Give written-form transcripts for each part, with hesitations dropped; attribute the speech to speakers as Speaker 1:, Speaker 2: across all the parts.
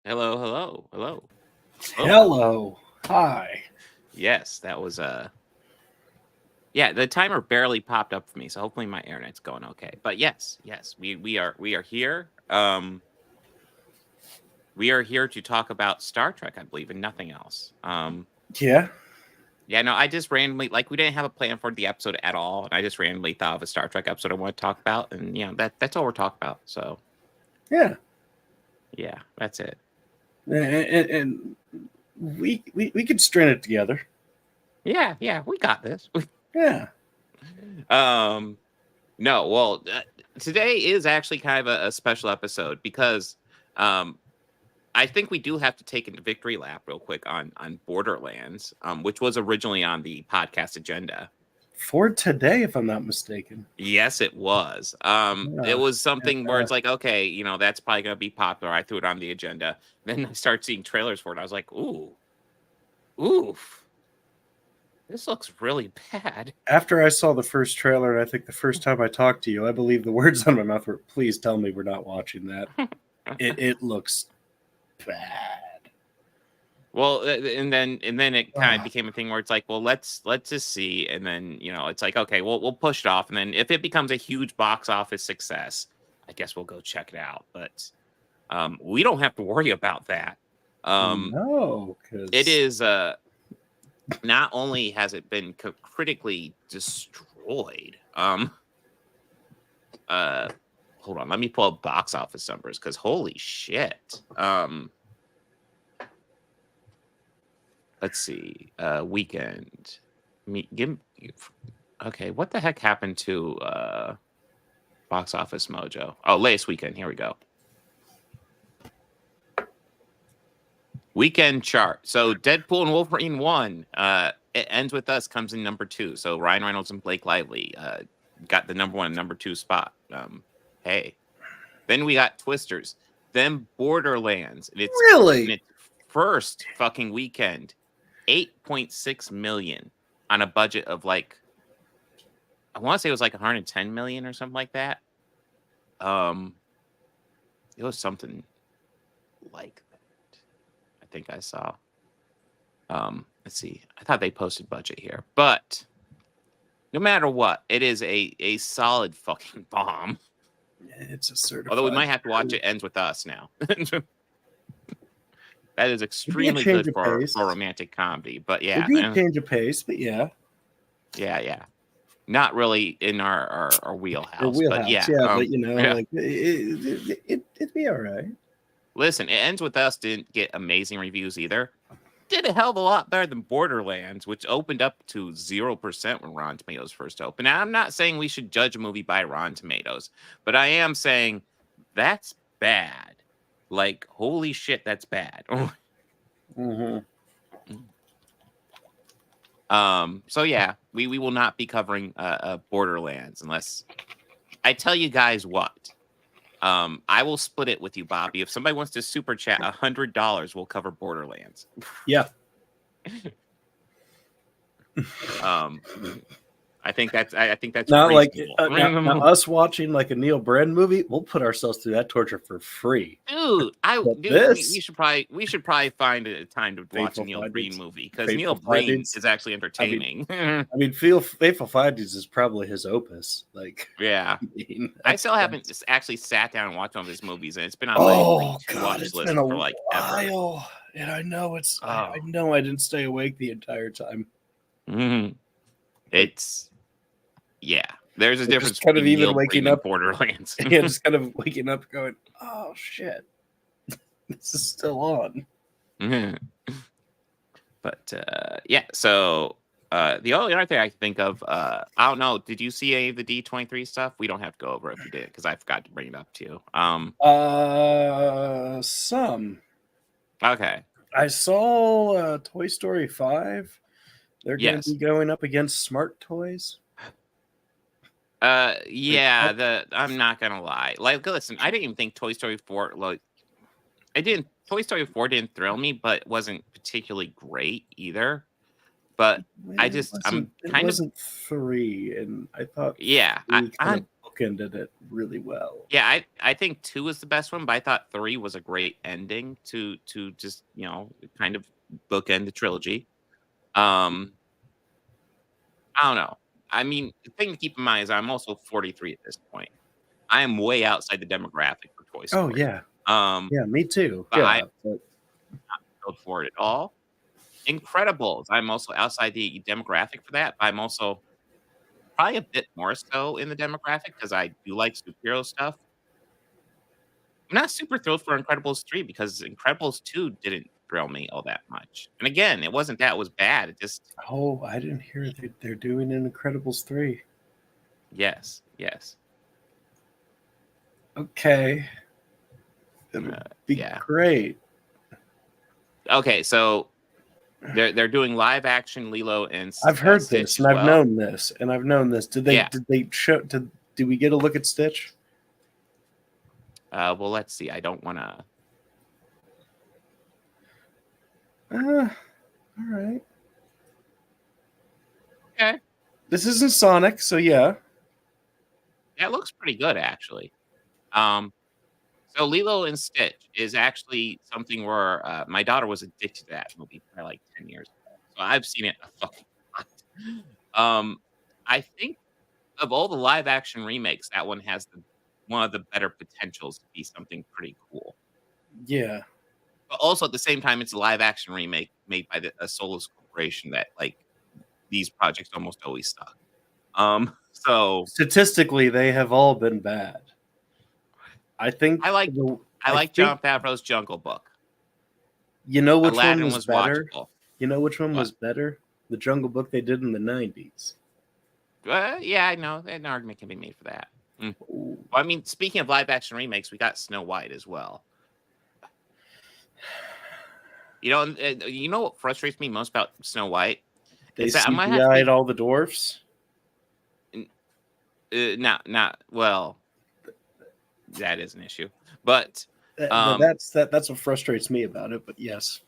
Speaker 1: Hello, hello, hello. Oh,
Speaker 2: Hello. Hi.
Speaker 1: yes, that was yeah, the timer barely popped up for me, so hopefully my internet's going okay. But yes, we are here. We are here to talk about Star Trek, I believe, and nothing else.
Speaker 2: Yeah.
Speaker 1: Yeah, no, I just randomly we didn't have a plan for the episode at all, and I just randomly thought of a Star Trek episode I want to talk about, and that's all we're talking about. So
Speaker 2: Yeah.
Speaker 1: yeah, that's it.
Speaker 2: And we could string it together.
Speaker 1: Yeah, we got this.
Speaker 2: Yeah.
Speaker 1: um No, well, today is actually kind of a special episode because um, I think we do have to take a victory lap real quick on Borderlands, which was originally on the podcast agenda.
Speaker 2: For today, if I'm not mistaken.
Speaker 1: Yes, it was. It
Speaker 2: Yeah.
Speaker 1: was something where
Speaker 2: Uh,
Speaker 1: it's like, okay, that's probably gonna be popular. I threw it on the agenda. Then I started seeing trailers for it. I was like, oof, this looks really bad.
Speaker 2: After I saw the first trailer, and I think the first time I talked to you, I believe the words on my mouth were, "Please tell me we're not watching that." It looks bad.
Speaker 1: Well, and then it kind of
Speaker 2: Ah.
Speaker 1: became a thing where it's like, well, let's just see, and then it's like, okay, we'll push it off, and then if it becomes a huge box office success, I guess we'll go check it out. But we don't have to worry about that.
Speaker 2: No,
Speaker 1: It
Speaker 2: because
Speaker 1: is not only has it been critically destroyed. Hold on, let me pull up box office numbers because holy shit. Let's see. Weekend. Okay, what the heck happened to Box Office Mojo? Oh, latest weekend. Here we go. Weekend chart. So Deadpool and Wolverine 1. It Ends With Us comes in number 2. So Ryan Reynolds and Blake Lively got the number 1 and number 2 spot. Hey. Then we got Twisters. Then Borderlands. And it's
Speaker 2: really,
Speaker 1: in its first fucking weekend. 8.6 million on a budget of like, I want to say it was like 110 million or something like that. It was something like that. I think I saw. Let's see. I thought they posted budget here, but no matter what, it is a solid fucking bomb.
Speaker 2: it's a certified.
Speaker 1: Although we might have to watch It Ends With Us now. That is
Speaker 2: It'd be a
Speaker 1: extremely
Speaker 2: change
Speaker 1: good
Speaker 2: of
Speaker 1: for
Speaker 2: pace.
Speaker 1: romantic comedy, but yeah,
Speaker 2: It'd be a change of pace, but yeah.
Speaker 1: yeah. Not really in our wheelhouse,
Speaker 2: Your wheelhouse,
Speaker 1: but yeah.
Speaker 2: but
Speaker 1: Yeah.
Speaker 2: like it'd be all right.
Speaker 1: Listen, It Ends With Us didn't get amazing reviews either. Did a hell of a lot better than Borderlands, which opened up to 0% when Rotten Tomatoes first opened. Now, I'm not saying we should judge a movie by Rotten Tomatoes, but I am saying that's bad. Like, holy shit, that's bad.
Speaker 2: Mm-hmm.
Speaker 1: So yeah, we will not be covering Borderlands unless I tell you guys what. I will split it with you, Bobby. If somebody wants to super chat $100, we'll cover Borderlands.
Speaker 2: Yeah.
Speaker 1: I think that's
Speaker 2: Not like
Speaker 1: reasonable.
Speaker 2: now us watching like a Neil Brennan movie. We'll put ourselves through that torture for free.
Speaker 1: Dude,
Speaker 2: this
Speaker 1: we should probably find a time to watch a
Speaker 2: Faithful
Speaker 1: Neil Breen
Speaker 2: Findings.
Speaker 1: movie because
Speaker 2: Faithful
Speaker 1: Neil Breen
Speaker 2: Findings.
Speaker 1: is actually entertaining.
Speaker 2: I mean, Faithful Findings is probably his opus. Like,
Speaker 1: Yeah, I still haven't actually sat down and watched one of his movies, and it's been on my watch
Speaker 2: it's
Speaker 1: list
Speaker 2: been a
Speaker 1: for like
Speaker 2: while,
Speaker 1: ever.
Speaker 2: and I know it's. I
Speaker 1: Oh.
Speaker 2: know I didn't stay awake the entire time.
Speaker 1: It's There's a difference
Speaker 2: Just kind of
Speaker 1: between
Speaker 2: even
Speaker 1: Neil
Speaker 2: waking
Speaker 1: Breen and
Speaker 2: up,
Speaker 1: Borderlands.
Speaker 2: yeah, just kind of waking up, going, "Oh shit, this is still on."
Speaker 1: But yeah, so the only other thing I can think of, I don't know. Did you see any of the D23 stuff? We don't have to go over it if you did, because I forgot to bring it up to you.
Speaker 2: Some.
Speaker 1: Okay.
Speaker 2: I saw Toy Story 5. They're going to be going up against Smart Toys.
Speaker 1: Yeah. I'm not gonna lie. Like, listen, I didn't even think Toy Story 4. Like, Toy Story 4 didn't thrill me, but wasn't particularly great either. But
Speaker 2: It wasn't 3, and I thought
Speaker 1: yeah,
Speaker 2: we kind of bookended it really well.
Speaker 1: Yeah, I think 2 is the best one, but I thought 3 was a great ending to just, kind of bookend the trilogy. I don't know. I mean, the thing to keep in mind is I'm also 43 at this point. I am way outside the demographic for Toy
Speaker 2: Oh
Speaker 1: Story.
Speaker 2: yeah,
Speaker 1: Um,
Speaker 2: yeah, me too.
Speaker 1: but I
Speaker 2: Yeah, but
Speaker 1: don't for it at all. Incredibles, I'm also outside the demographic for that. I'm also probably a bit more so in the demographic because I do like superhero stuff. I'm not super thrilled for Incredibles 3 because Incredibles 2 didn't thrill me all that much. And again, it wasn't that it was bad. It just
Speaker 2: oh, I didn't hear they're doing an Incredibles 3.
Speaker 1: yes, yes.
Speaker 2: Okay, that'll be
Speaker 1: Yeah.
Speaker 2: great.
Speaker 1: Okay, so they're doing live action Lilo and
Speaker 2: I've heard
Speaker 1: Stitch
Speaker 2: this,
Speaker 1: as
Speaker 2: and I've
Speaker 1: well.
Speaker 2: known this, and I've known this. Did they
Speaker 1: Yeah.
Speaker 2: show? Did we get a look at Stitch?
Speaker 1: Well, let's see. I don't want to.
Speaker 2: All right.
Speaker 1: Okay.
Speaker 2: This isn't Sonic, so yeah.
Speaker 1: That looks pretty good, actually. So Lilo and Stitch is actually something where my daughter was addicted to that movie for like 10 years ago. So I've seen it a fucking lot. I think of all the live action remakes, that one has one of the better potentials to be something pretty cool.
Speaker 2: Yeah.
Speaker 1: But also at the same time, it's a live action remake made by a soulless corporation that like these projects almost always suck. So
Speaker 2: Statistically, they have all been bad. I think
Speaker 1: I like John Favreau's Jungle Book.
Speaker 2: You know which
Speaker 1: Aladdin
Speaker 2: one was better?
Speaker 1: watchable.
Speaker 2: You know which one was better? The Jungle Book they did in the 90s.
Speaker 1: Yeah, I know. An argument can be made for that. Well, I mean, speaking of live action remakes, we got Snow White as well. You know what frustrates me most about Snow White?
Speaker 2: They CGI'd all the dwarfs?
Speaker 1: Well, that is an issue. But
Speaker 2: that's what frustrates me about it, but yes.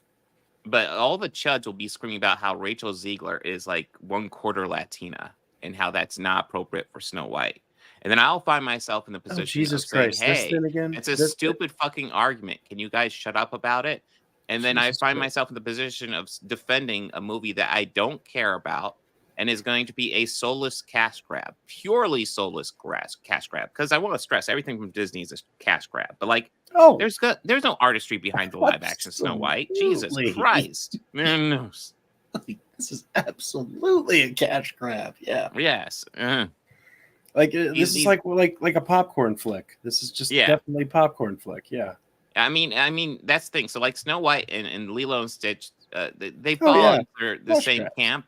Speaker 1: But all the chuds will be screaming about how Rachel Ziegler is like 1/4 Latina and how that's not appropriate for Snow White. And then I'll find myself in the position of saying, hey, it's a stupid fucking argument. Can you guys shut up about it? And then I find myself in the position of defending a movie that I don't care about and is going to be a soulless cash grab, purely soulless cash grab. Because I want to stress, everything from Disney is a cash grab. But like, there's no artistry behind the live action Snow White. Jesus Christ.
Speaker 2: This is absolutely a cash grab. Yeah.
Speaker 1: Yes.
Speaker 2: Like this is like a popcorn flick. This is just definitely popcorn flick. Yeah.
Speaker 1: I mean that's the thing. So like Snow White and Lilo and Stitch, they fall under the same camp.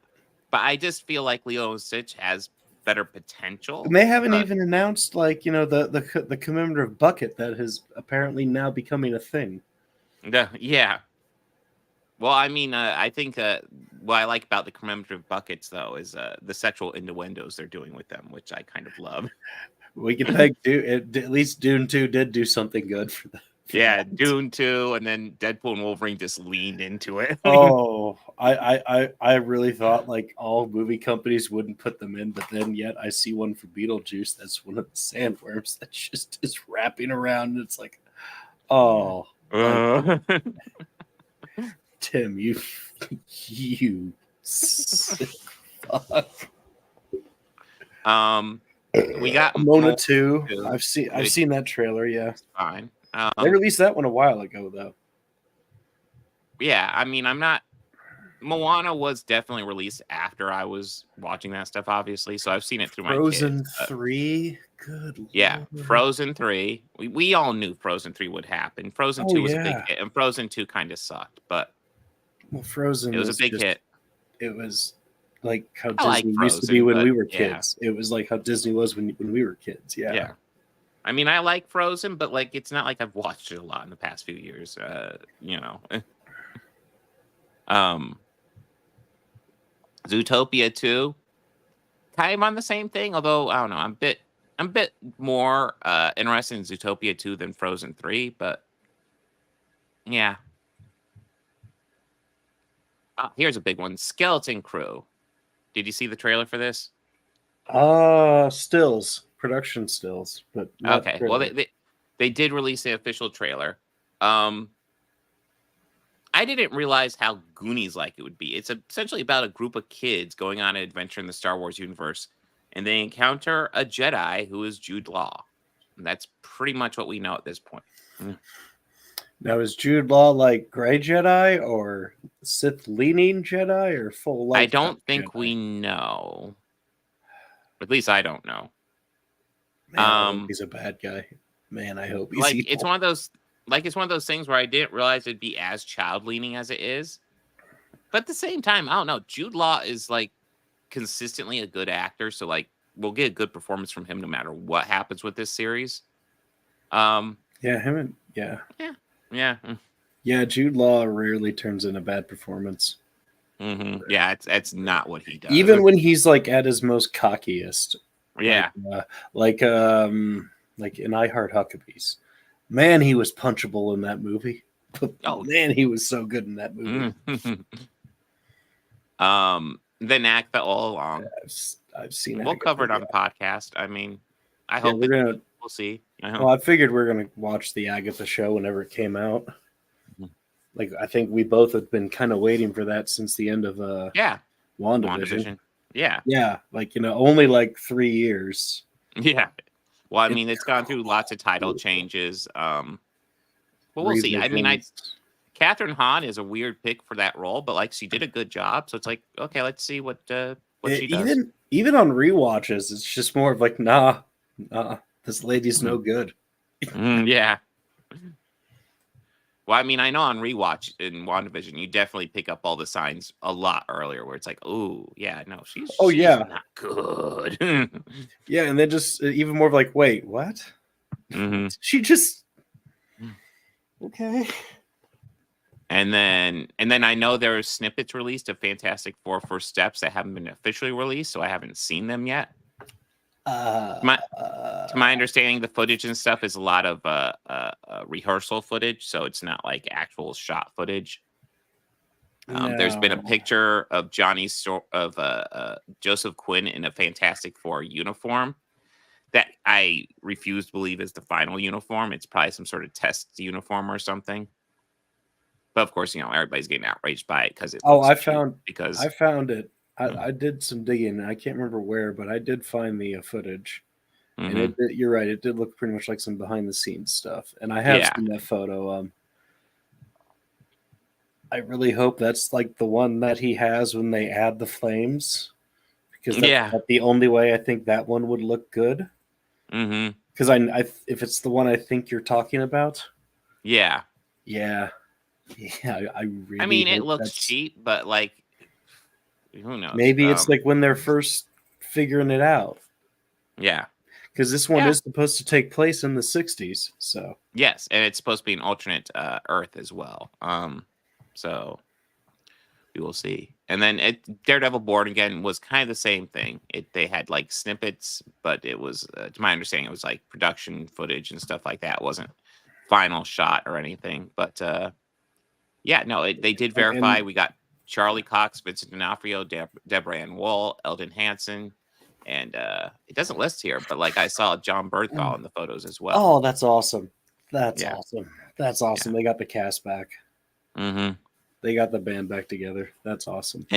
Speaker 1: But I just feel like Lilo and Stitch has better potential.
Speaker 2: And they haven't even announced the commemorative bucket that is apparently now becoming a thing.
Speaker 1: Yeah. Well, I mean, I think what I like about the commemorative buckets, though, is the sexual innuendos they're doing with them, which I kind of love.
Speaker 2: We can thank at least Dune 2 did do something good for them.
Speaker 1: Yeah, Dune 2, and then Deadpool and Wolverine just leaned into it.
Speaker 2: I really thought like all movie companies wouldn't put them in, but then yet I see one for Beetlejuice that's one of the sandworms that just is wrapping around. And it's like, Tim, you sick fuck.
Speaker 1: We got
Speaker 2: Mona 2. I've seen that trailer. Yeah,
Speaker 1: it's fine.
Speaker 2: They released that one a while ago, though.
Speaker 1: Yeah, I mean, Moana was definitely released after I was watching that stuff, obviously. So I've seen it through
Speaker 2: Frozen
Speaker 1: my kids.
Speaker 2: 3, good.
Speaker 1: Yeah, Lord. Frozen 3. We all knew Frozen 3 would happen. Frozen 2 was a big hit, and Frozen 2 kind of sucked, but
Speaker 2: Frozen
Speaker 1: it was a big hit.
Speaker 2: It was like how Disney used to be when we were kids. Yeah. It was like how Disney was when we were kids. Yeah.
Speaker 1: Yeah. I mean, I like Frozen, but like it's not like I've watched it a lot in the past few years. Zootopia 2, kind of on the same thing, although I don't know, I'm a bit more interested in Zootopia 2 than Frozen 3, but yeah. Here's a big one. Skeleton Crew. Did you see the trailer for this?
Speaker 2: Stills. production stills, but not
Speaker 1: Okay.
Speaker 2: really.
Speaker 1: Well, they did release the official trailer. I didn't realize how Goonies-like it would be. It's essentially about a group of kids going on an adventure in the Star Wars universe, and they encounter a Jedi who is Jude Law. And that's pretty much what we know at this point.
Speaker 2: Now, is Jude Law like Gray Jedi or Sith-leaning Jedi or full light?
Speaker 1: I don't think
Speaker 2: Jedi?
Speaker 1: we know. At least I don't know.
Speaker 2: Man, I hope he's a bad guy. Man, I hope he's evil.
Speaker 1: It's one of those things where I didn't realize it'd be as child-leaning as it is. But at the same time, I don't know. Jude Law is like consistently a good actor, so like we'll get a good performance from him no matter what happens with this series.
Speaker 2: Yeah. Jude Law rarely turns in a bad performance.
Speaker 1: Mm-hmm. Yeah, it's not what he does.
Speaker 2: Even when he's like at his most cockiest.
Speaker 1: Yeah,
Speaker 2: like in I Heart Huckabees. Man, he was punchable in that movie. Oh man, he was so good in that movie.
Speaker 1: Then Agatha all along.
Speaker 2: I've seen.
Speaker 1: We'll cover it on the podcast. I mean, I hope we'll see.
Speaker 2: Well, I figured we're gonna watch the Agatha show whenever it came out. Like I think we both have been kind of waiting for that since the end of WandaVision. Yeah, like only like 3 years.
Speaker 1: Yeah. Well, I mean, it's gone through lots of title changes. Well, we'll see. I mean, Catherine Hahn is a weird pick for that role, but like she did a good job. So it's like, okay, let's see what she does.
Speaker 2: Even on rewatches, it's just more of like, nah, this lady's no good.
Speaker 1: Yeah. Well, I mean, I know on rewatch in WandaVision, you definitely pick up all the signs a lot earlier where it's like, oh, yeah, no, she's not good.
Speaker 2: Yeah, and then just even more of like, wait, what?
Speaker 1: Mm-hmm.
Speaker 2: She just... Okay.
Speaker 1: And then I know there are snippets released of Fantastic Four First Steps that haven't been officially released, so I haven't seen them yet. To my understanding, the footage and stuff is a lot of rehearsal footage, so it's not like actual shot footage. There's been a picture of Joseph Quinn in a Fantastic Four uniform that I refuse to believe is the final uniform. It's probably some sort of test uniform or something. But of course, everybody's getting outraged by it because I
Speaker 2: found it. I did some digging. I can't remember where, but I did find the footage. Mm-hmm. And you're right. It did look pretty much like some behind the scenes stuff. And I have seen that photo. I really hope that's like the one that he has when they add the flames, because that's the only way I think that one would look good.
Speaker 1: Mm-hmm.
Speaker 2: Because if it's the one I think you're talking about, I really.
Speaker 1: I mean, it looks cheap, but like, who knows?
Speaker 2: Maybe it's like when they're first figuring it out.
Speaker 1: Yeah.
Speaker 2: Because this one is supposed to take place in the 60s. So
Speaker 1: yes, and it's supposed to be an alternate Earth as well. So we will see. And then Daredevil Born Again was kind of the same thing. They had like snippets, but it was, to my understanding, it was like production footage and stuff like that. It wasn't final shot or anything. But they did verify. We got Charlie Cox, Vincent D'Onofrio, Deborah Ann Woll, Eldon Hansen. And it doesn't list here, but like I saw John Bernthal in the photos as well.
Speaker 2: Oh, that's awesome. That's awesome. That's awesome. Yeah. They got the cast back.
Speaker 1: Mm-hmm.
Speaker 2: They got the band back together. That's awesome.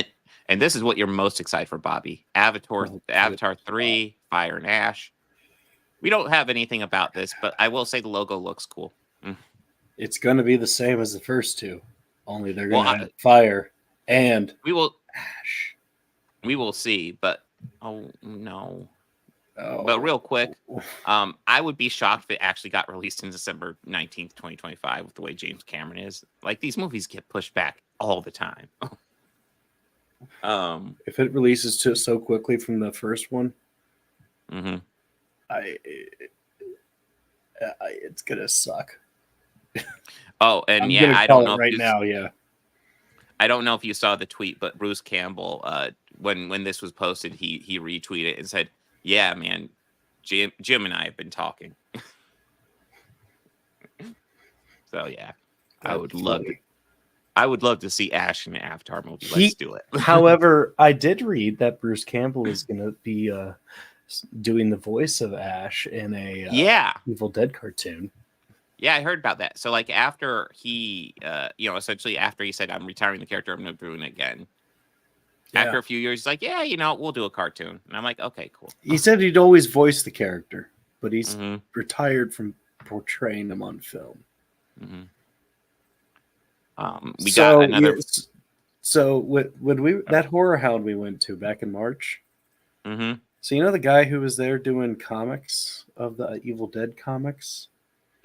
Speaker 1: And this is what you're most excited for, Bobby. Avatar 3, Fire and Ash. We don't have anything about this, but I will say the logo looks cool.
Speaker 2: It's going to be the same as the first two, only they're going to have fire and ash.
Speaker 1: We will see, but oh no. But real quick, I would be shocked if it actually got released in December 19th, 2025 with the way James Cameron is. Like, these movies get pushed back all the time.
Speaker 2: If it releases so quickly from the first one, it's gonna suck.
Speaker 1: Oh, and I don't know
Speaker 2: right now. Yeah,
Speaker 1: I don't know if you saw the tweet, but Bruce Campbell, when this was posted, he retweeted and said, "Yeah, man, Jim and I have been talking." So yeah, I would love to see Ash in an Avatar movie. Let's do it.
Speaker 2: However, I did read that Bruce Campbell is going to be doing the voice of Ash in a Evil Dead cartoon.
Speaker 1: Yeah, I heard about that. So like after he, essentially after he said, I'm retiring the character, I'm not doing it again. Yeah. After a few years, he's like, yeah, we'll do a cartoon. And I'm like, okay, cool.
Speaker 2: He said he'd always voice the character, but he's retired from portraying him on film.
Speaker 1: Mm-hmm. We got another.
Speaker 2: So when that horror hound we went to back in March.
Speaker 1: Mm-hmm.
Speaker 2: So you know the guy who was there doing comics of the Evil Dead comics?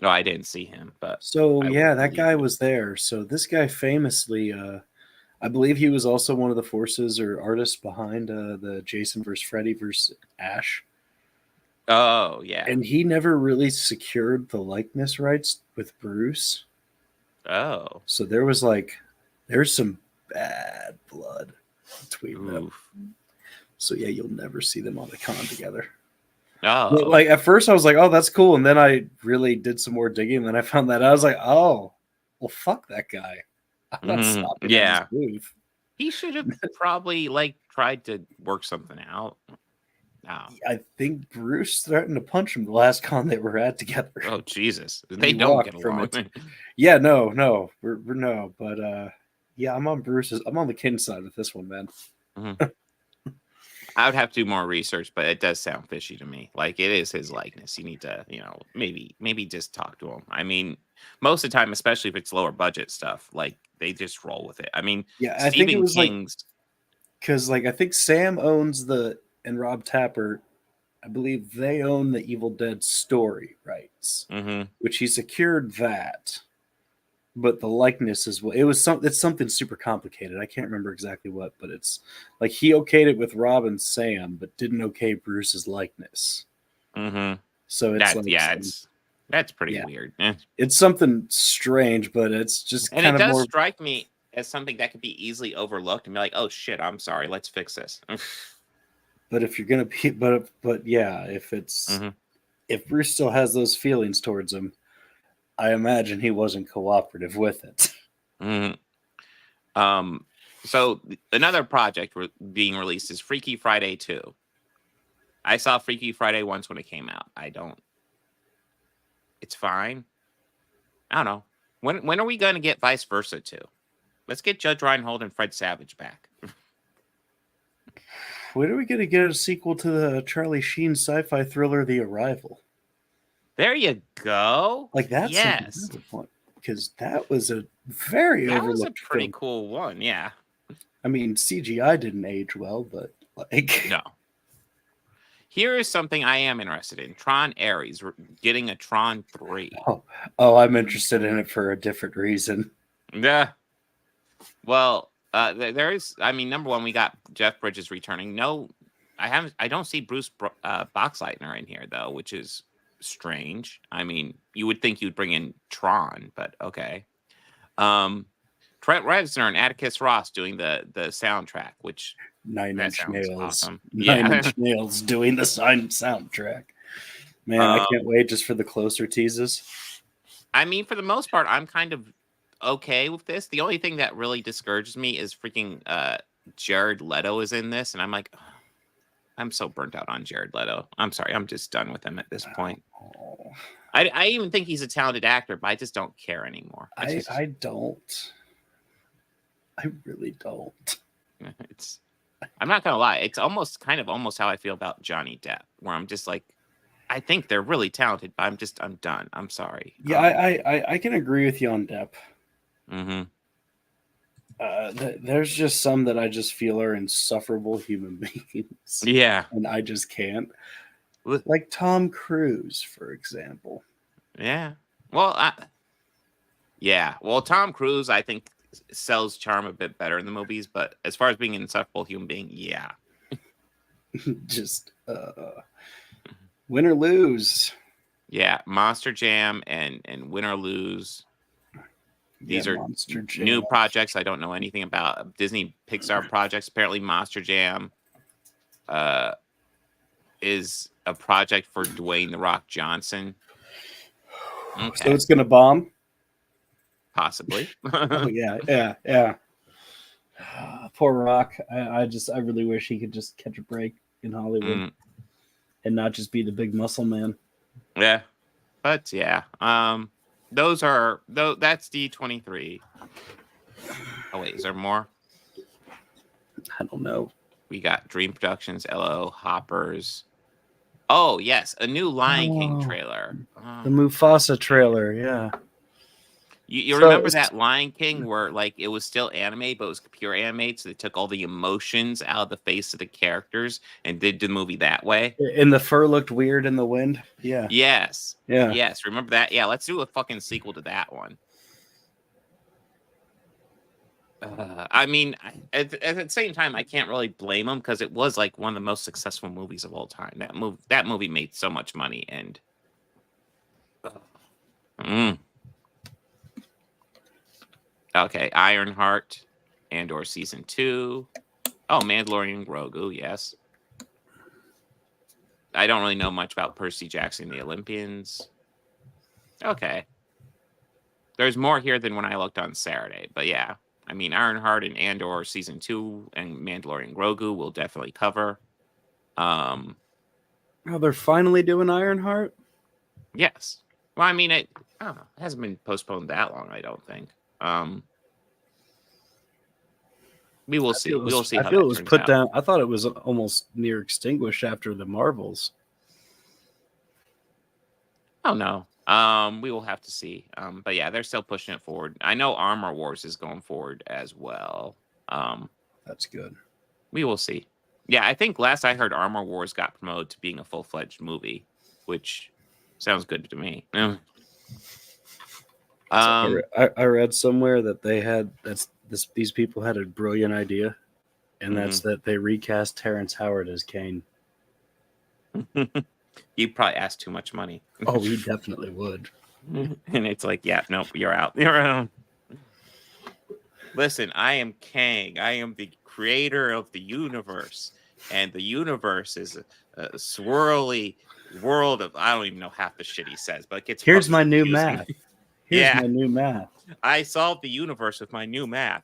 Speaker 1: No, I didn't see him, but
Speaker 2: that guy was there. So this guy famously, I believe he was also one of the forces or artists behind the Jason vs. Freddy vs. Ash.
Speaker 1: Oh yeah,
Speaker 2: and he never really secured the likeness rights with Bruce.
Speaker 1: Oh,
Speaker 2: so there's some bad blood between them. So yeah, you'll never see them on the con together.
Speaker 1: Oh,
Speaker 2: but like at first I was like, oh, that's cool, and then I really did some more digging, and then I found that I was like, oh, well, fuck that guy. I'm not stopping him in his move.
Speaker 1: He should have probably tried to work something out. No.
Speaker 2: I think Bruce threatened to punch him the last con they were at together.
Speaker 1: Oh Jesus, they don't get along.
Speaker 2: Yeah, no, we're no, but yeah, I'm on the kin side with this one, man.
Speaker 1: Mm-hmm. I would have to do more research, but it does sound fishy to me. Like it is his likeness. You need to, maybe just talk to him. I mean, most of the time, especially if it's lower budget stuff, like they just roll with it. I mean,
Speaker 2: yeah, I think it was King's because I think Sam owns and Rob Tapper, I believe they own the Evil Dead story rights, which he secured that. But the likeness is it's something super complicated. I can't remember exactly what, but it's like he okayed it with Rob and Sam, but didn't okay Bruce's likeness. So it's
Speaker 1: that's pretty weird.
Speaker 2: It's something strange, but it's just
Speaker 1: and it does strike me as something that could be easily overlooked and be like, oh shit, I'm sorry, let's fix this.
Speaker 2: But if you're gonna be, but yeah, if it's if Bruce still has those feelings towards him, I imagine he wasn't cooperative with it.
Speaker 1: So another project being released is Freaky Friday 2. I saw Freaky Friday once when it came out. It's fine. I don't know. When are we going to get Vice Versa 2? Let's get Judge Reinhold and Fred Savage back.
Speaker 2: When are we going to get a sequel to the Charlie Sheen sci-fi thriller, The Arrival?
Speaker 1: There you go.
Speaker 2: That's
Speaker 1: yes,
Speaker 2: because that was a very overlooked.
Speaker 1: That was a pretty cool one. Yeah,
Speaker 2: I mean CGI didn't age well, but
Speaker 1: no. Here is something I am interested in: Tron Ares getting a Tron 3.
Speaker 2: Oh, I'm interested in it for a different reason.
Speaker 1: Yeah. Well, there is. I mean, number one, we got Jeff Bridges returning. No, I don't see Bruce Boxleitner in here though, which is strange. I mean, you would think you'd bring in Tron, but okay. Trent Reznor and Atticus Ross doing the soundtrack, which
Speaker 2: Nine Inch Nails.
Speaker 1: Awesome.
Speaker 2: Nine Inch Nails doing the soundtrack. Man, I can't wait just for the closer teases.
Speaker 1: I mean, for the most part, I'm kind of okay with this. The only thing that really discourages me is freaking Jared Leto is in this, and I'm like, I'm so burnt out on Jared Leto. I'm sorry. I'm just done with him at this point. I even think he's a talented actor, but I just don't care anymore.
Speaker 2: I don't. I really don't.
Speaker 1: I'm not gonna lie. It's almost how I feel about Johnny Depp, where I'm just like, I think they're really talented, but I'm done. I'm sorry.
Speaker 2: Yeah, I can agree with you on Depp. There's just some that I just feel are insufferable human beings.
Speaker 1: Yeah.
Speaker 2: And I just can't. Like Tom Cruise, for example.
Speaker 1: Yeah. Well, Well, Tom Cruise, I think, sells charm a bit better in the movies, but as far as being an insufferable human being, yeah.
Speaker 2: Just win or lose.
Speaker 1: Yeah. Monster Jam and Win or Lose. These are new projects I don't know anything about. Disney Pixar projects. Apparently Monster Jam is a project for Dwayne "The Rock" Johnson.
Speaker 2: Okay. So it's going to bomb?
Speaker 1: Possibly.
Speaker 2: Oh, yeah. Poor Rock. I really wish he could just catch a break in Hollywood. and not just be the big muscle man.
Speaker 1: Yeah, but yeah, that's D23. Oh wait, is there more?
Speaker 2: I don't know.
Speaker 1: We got Dream Productions, LO, Hoppers. Oh yes, a new Lion King trailer.
Speaker 2: The Mufasa trailer, yeah.
Speaker 1: You remember that Lion King where like it was still anime, but it was pure animated, so they took all the emotions out of the face of the characters and did the movie that way.
Speaker 2: And the fur looked weird in the wind. Yeah.
Speaker 1: Yes.
Speaker 2: Yeah.
Speaker 1: Yes. Remember that? Yeah. Let's do a fucking sequel to that one. I mean, at the same time, I can't really blame them because it was like one of the most successful movies of all time. That movie made so much money, and okay, Ironheart, Andor season 2. Oh, Mandalorian Grogu, yes. I don't really know much about Percy Jackson and the Olympians. Okay, there's more here than when I looked on Saturday, but yeah. I mean, Ironheart and Andor season 2 and Mandalorian Grogu will definitely cover.
Speaker 2: Oh, they're finally doing Ironheart?
Speaker 1: Yes. Well, I mean, I don't know. It hasn't been postponed that long, I don't think. We will see. We will see.
Speaker 2: I feel it was put down. I thought it was almost near extinguished after the Marvels.
Speaker 1: Oh no. We will have to see. But yeah, they're still pushing it forward. I know Armor Wars is going forward as well.
Speaker 2: That's good.
Speaker 1: We will see. Yeah, I think last I heard, Armor Wars got promoted to being a full-fledged movie, which sounds good to me.
Speaker 2: I read somewhere that they had these people had a brilliant idea, and that's that they recast Terrence Howard as Kane.
Speaker 1: You probably asked too much money.
Speaker 2: Oh, he definitely would.
Speaker 1: And it's like, yeah, nope, you're out. You're out. Listen, I am Kang. I am the creator of the universe. And the universe is a swirly world of, I don't even know half the shit he says, but it gets
Speaker 2: Here's my new math. Here's my new math.
Speaker 1: I solved the universe with my new math.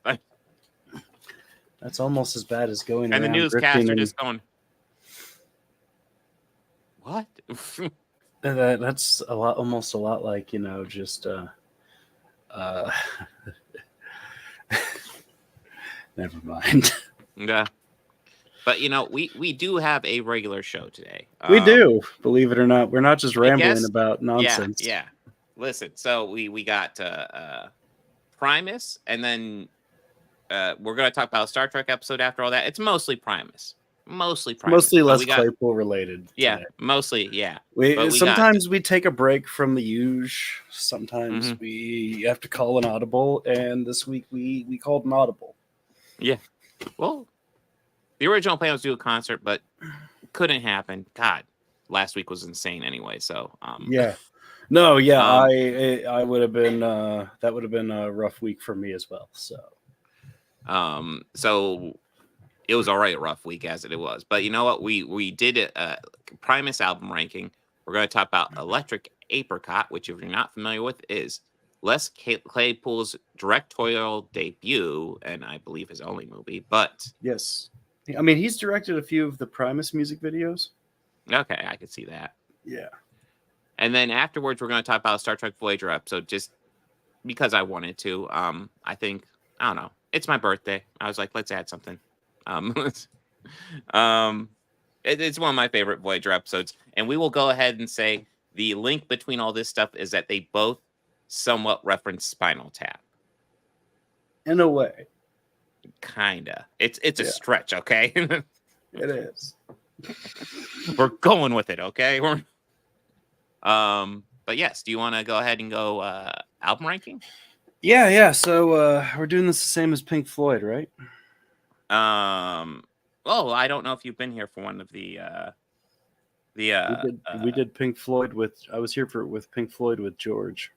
Speaker 2: That's almost as bad as going
Speaker 1: and
Speaker 2: around
Speaker 1: the newscaster just going, what?
Speaker 2: That's almost a lot like, just never mind.
Speaker 1: Yeah. But we do have a regular show today.
Speaker 2: We do, believe it or not. We're not just rambling about nonsense.
Speaker 1: Yeah. Listen, so we got Primus, and then we're going to talk about a Star Trek episode after all that. It's mostly Primus. Mostly
Speaker 2: less Claypool related.
Speaker 1: Yeah, today. Mostly, yeah.
Speaker 2: Sometimes we take a break from the usual. Sometimes we have to call an audible, and this week we called an audible.
Speaker 1: Yeah. Well, the original plan was to do a concert, but couldn't happen. God, last week was insane anyway. So
Speaker 2: yeah. No, yeah, I would have been that would have been a rough week for me as well. So
Speaker 1: so it was already a rough week as it was. But you know what? We did a Primus album ranking. We're going to talk about Electric Apricot, which if you're not familiar with is Les Claypool's directorial debut, and I believe his only movie. But
Speaker 2: yes, I mean he's directed a few of the Primus music videos.
Speaker 1: Okay, I could see that.
Speaker 2: Yeah.
Speaker 1: And then afterwards, we're going to talk about a Star Trek Voyager episode, just because I wanted to. I think, I don't know. It's my birthday. I was like, let's add something. It's one of my favorite Voyager episodes. And we will go ahead and say the link between all this stuff is that they both somewhat reference Spinal Tap.
Speaker 2: In a way.
Speaker 1: Kinda. It's a stretch, okay?
Speaker 2: It is.
Speaker 1: We're going with it, okay? But yes, do you want to go ahead and go album ranking?
Speaker 2: Yeah. So we're doing this the same as Pink Floyd, right?
Speaker 1: Oh, I don't know if you've been here for one of the
Speaker 2: we did Pink Floyd I was here with Pink Floyd with George.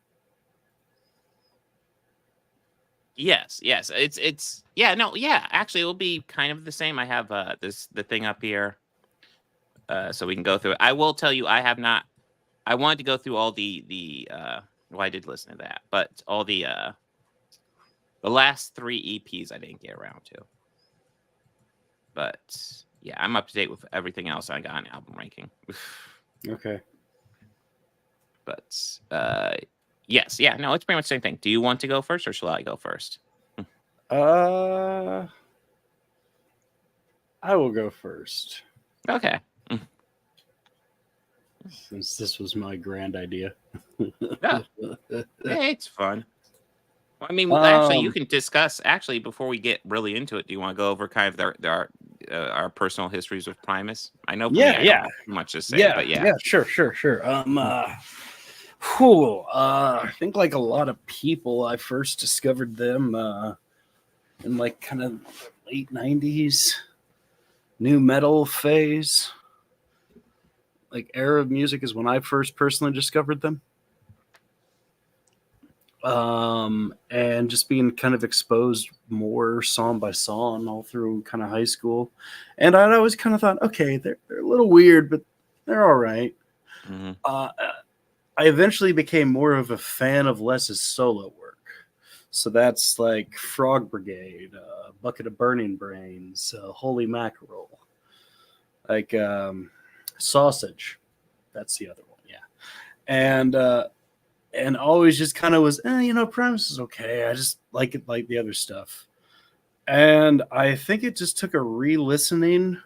Speaker 1: Yes. It's actually it will be kind of the same. I have the thing up here so we can go through it. I will tell you I wanted to go through all the I did listen to that, but all the last 3 EPs I didn't get around to. But Yeah, I'm up to date with everything else I got in album ranking.
Speaker 2: Okay.
Speaker 1: But yes, yeah, no, it's pretty much the same thing. Do you want to go first, or shall I go first?
Speaker 2: I will go first.
Speaker 1: Okay.
Speaker 2: Since this was my grand idea.
Speaker 1: Yeah. It's fun. Well, I mean, actually, you can discuss. Actually, before we get really into it, do you want to go over kind of our personal histories with Primus? I know.
Speaker 2: Yeah,
Speaker 1: I don't have too much to say, but yeah.
Speaker 2: Sure. I think like a lot of people, I first discovered them in like kind of late 90s new metal phase. Like era of music is when I first personally discovered them. And just being kind of exposed more song by song all through kind of high school. And I'd always kind of thought, okay, they're a little weird, but they're all right.
Speaker 1: Mm-hmm.
Speaker 2: I eventually became more of a fan of Les's solo work. So that's like Frog Brigade, Bucket of Burning Brains, Holy Mackerel, like Sausage. That's the other one, yeah. And always just kind of was, Primus is okay. I just like it like the other stuff. And I think it just took a re-listening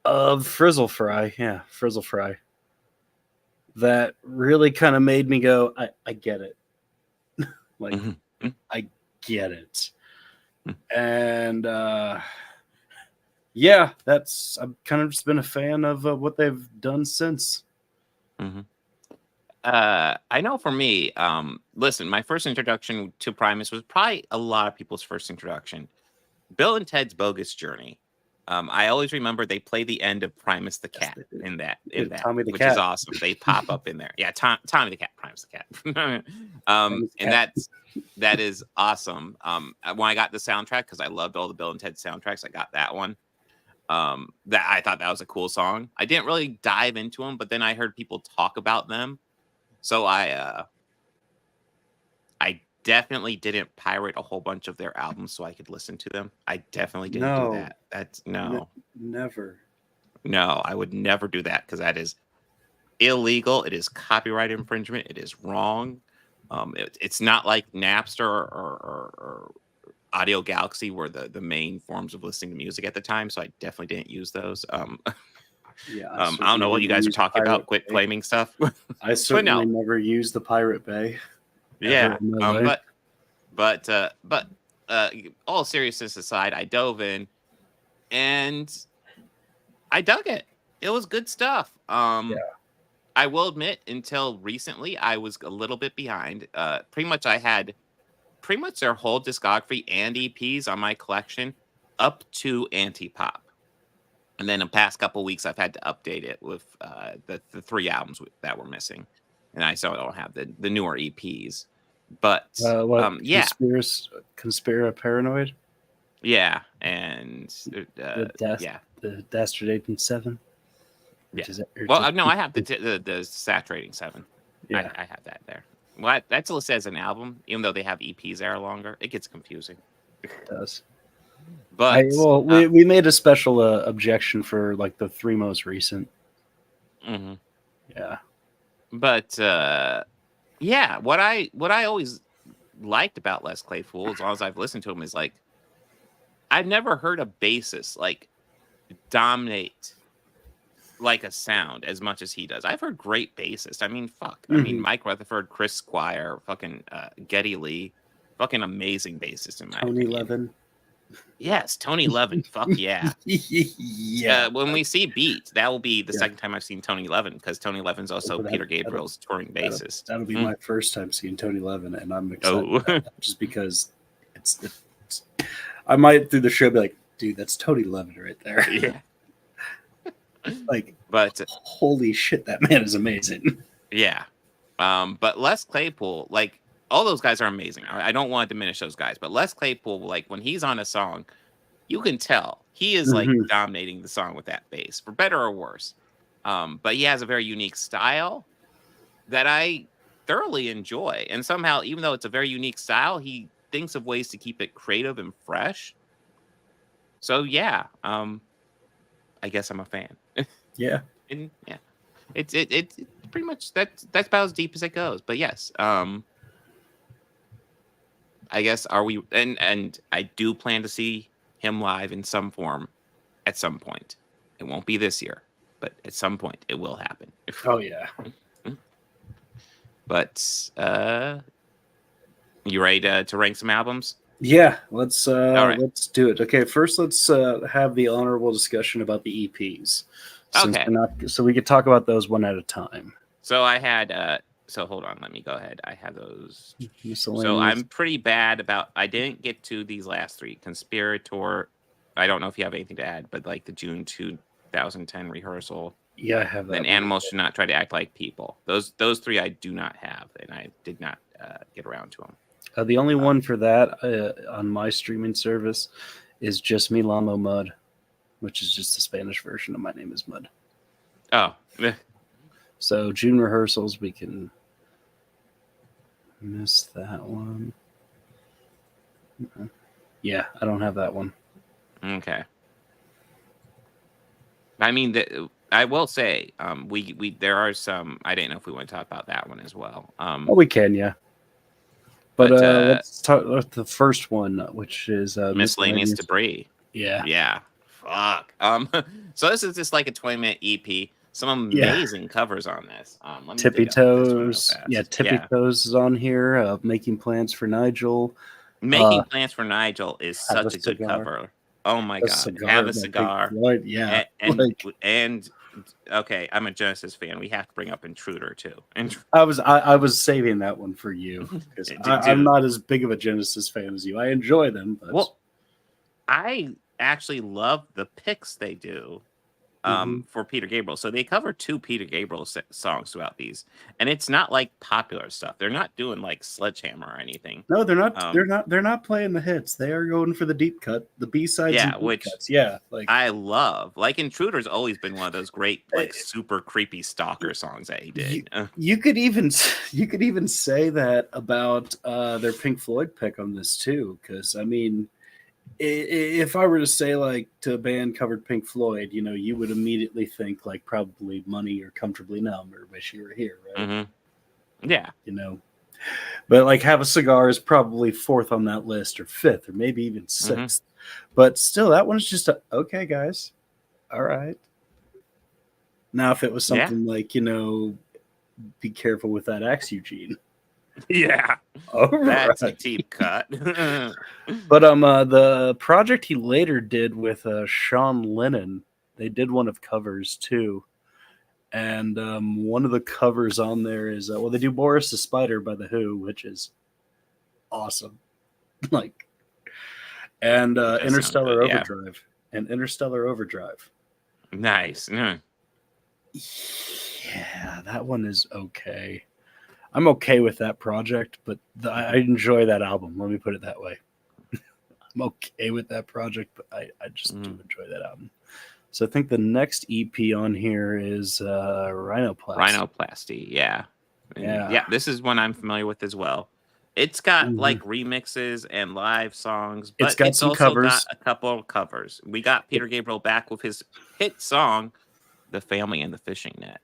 Speaker 2: of Frizzle Fry. Yeah, Frizzle Fry. That really kind of made me go, I get it. Like,
Speaker 1: mm-hmm.
Speaker 2: I get it. And yeah, I've kind of just been a fan of what they've done since.
Speaker 1: Mm-hmm. I know for me, listen, my first introduction to Primus was probably a lot of people's first introduction. Bill and Ted's Bogus Journey. I always remember they play the end of Primus the Cat in that,
Speaker 2: Tommy the
Speaker 1: which
Speaker 2: Cat.
Speaker 1: is awesome. They pop up in there. Yeah, Tommy the Cat, Primus the Cat. And that is awesome. When I got the soundtrack, because I loved all the Bill and Ted soundtracks, I got that one. That I thought that was a cool song. I didn't really dive into them, but then I heard people talk about them. So I definitely didn't pirate a whole bunch of their albums so I could listen to them. I definitely didn't do that. That's
Speaker 2: never.
Speaker 1: No, I would never do that because that is illegal. It is copyright infringement. It is wrong. It's not like Napster or Audio Galaxy were the main forms of listening to music at the time. So I definitely didn't use those.
Speaker 2: Yeah,
Speaker 1: I don't know what you guys are talking about. Quit claiming stuff.
Speaker 2: I certainly never used the Pirate Bay.
Speaker 1: Yeah, but all seriousness aside, I dove in and I dug it. It was good stuff. I will admit, until recently, I was a little bit behind. Pretty much, I had their whole discography and EPs on my collection up to Antipop. And then the past couple of weeks, I've had to update it with the 3 albums that were missing. And I still don't have the newer EPs. But yeah.
Speaker 2: Conspira Paranoid?
Speaker 1: Yeah. And
Speaker 2: the Dastrating 7?
Speaker 1: Yeah. Well, no, I have the Saturating 7.
Speaker 2: Yeah.
Speaker 1: I have that there. Well, that still says an album, even though they have EPs that are longer. It gets confusing.
Speaker 2: It does.
Speaker 1: But
Speaker 2: we made a special objection for like the 3 most recent.
Speaker 1: Mm-hmm.
Speaker 2: Yeah.
Speaker 1: But yeah, what I always liked about Les Claypool, as long as I've listened to him, is like I've never heard a bassist like dominate like a sound as much as he does. I've heard great bassists. I mean, fuck. Mm-hmm. I mean, Mike Rutherford, Chris Squire, fucking Geddy Lee, fucking amazing bassist in my opinion.
Speaker 2: Tony Levin.
Speaker 1: Yes, Tony Levin. Fuck yeah.
Speaker 2: Yeah.
Speaker 1: When we see Beat, that will be the second time I've seen Tony Levin, because Tony Levin's also Peter Gabriel's touring bassist.
Speaker 2: That'll be my first time seeing Tony Levin, and I'm excited about that, just because it's I might through the show be like, dude, that's Tony Levin right there.
Speaker 1: Yeah.
Speaker 2: But holy shit, that man is amazing.
Speaker 1: Yeah. But Les Claypool, like, all those guys are amazing. I don't want to diminish those guys, but Les Claypool, like, when he's on a song, you can tell he is like dominating the song with that bass, for better or worse. But he has a very unique style that I thoroughly enjoy. And somehow, even though it's a very unique style, he thinks of ways to keep it creative and fresh. So yeah, I guess I'm a fan.
Speaker 2: Yeah.
Speaker 1: And yeah, it's pretty much that's about as deep as it goes. But yes, I guess are we and I do plan to see him live in some form at some point. It won't be this year, but at some point it will happen.
Speaker 2: Oh yeah.
Speaker 1: But you ready to rank some albums?
Speaker 2: Yeah, let's do it. Okay, first let's have the honorable discussion about the EPs.
Speaker 1: Okay.
Speaker 2: So we could talk about those one at a time.
Speaker 1: So I had so hold on, let me go ahead. I have those. So I'm pretty bad about I didn't get to these last three. Conspirator. I don't know if you have anything to add, but like the June 2010 rehearsal.
Speaker 2: Yeah, I have that.
Speaker 1: And Animals Should Not Try to Act Like People. Those three I do not have, and I did not get around to them.
Speaker 2: The only one for that on my streaming service is just Me Lamo Mud, which is just the Spanish version of My Name is Mud.
Speaker 1: Oh.
Speaker 2: So June rehearsals, we can miss that one. Yeah, I don't have that one.
Speaker 1: Okay. I mean, I will say, we there are some. I didn't know if we want to talk about that one as well.
Speaker 2: We can, yeah. But let's talk about the first one, which is
Speaker 1: Miscellaneous Debris.
Speaker 2: Yeah.
Speaker 1: Yeah. Fuck. So this is just like a 20-minute EP. Some amazing covers on this.
Speaker 2: Tippy Toes. Yeah, Tippy Toes is on here. Making Plans for Nigel.
Speaker 1: Making Plans for Nigel is such a good cover. Oh my god! Have a cigar.
Speaker 2: Yeah,
Speaker 1: and okay, I'm a Genesis fan. We have to bring up Intruder too.
Speaker 2: I was saving that one for you because I'm not as big of a Genesis fan as you. I enjoy them, but
Speaker 1: I actually love the picks they do for Peter Gabriel. So they cover 2 Peter Gabriel songs throughout these, and it's not like popular stuff. They're not doing like Sledgehammer or anything.
Speaker 2: No, they're not. They're not playing the hits. They are going for the deep cut, the B-sides.
Speaker 1: Yeah,
Speaker 2: and cuts. Yeah, like
Speaker 1: I love. Like Intruder's always been one of those great, like super creepy stalker songs that he did.
Speaker 2: You could even say that about their Pink Floyd pick on this too, because I mean, if I were to say like to a band covered Pink Floyd, you would immediately think like probably Money or Comfortably Numb or Wish You Were Here, right?
Speaker 1: Mm-hmm. Yeah.
Speaker 2: But like Have a Cigar is probably 4th on that list or 5th or maybe even 6th. Mm-hmm. But still, that one's just okay, guys. All right. Now, if it was something like, be careful with that axe, Eugene.
Speaker 1: Yeah, that's a deep cut.
Speaker 2: But the project he later did with Sean Lennon, they did one of covers too, and one of the covers on there is they do Boris the Spider by the Who, which is awesome, like, and Interstellar Overdrive and Interstellar Overdrive.
Speaker 1: Nice.
Speaker 2: Yeah, that one is okay. I'm okay with that project, but I enjoy that album. Let me put it that way. I'm okay with that project, but I just do enjoy that album. So I think the next EP on here is Rhinoplasty.
Speaker 1: Rhinoplasty, yeah. Yeah, this is one I'm familiar with as well. It's got like remixes and live songs, but it's also covers. Got a couple of covers. We got Peter Gabriel back with his hit song, The Family and the Fishing Net.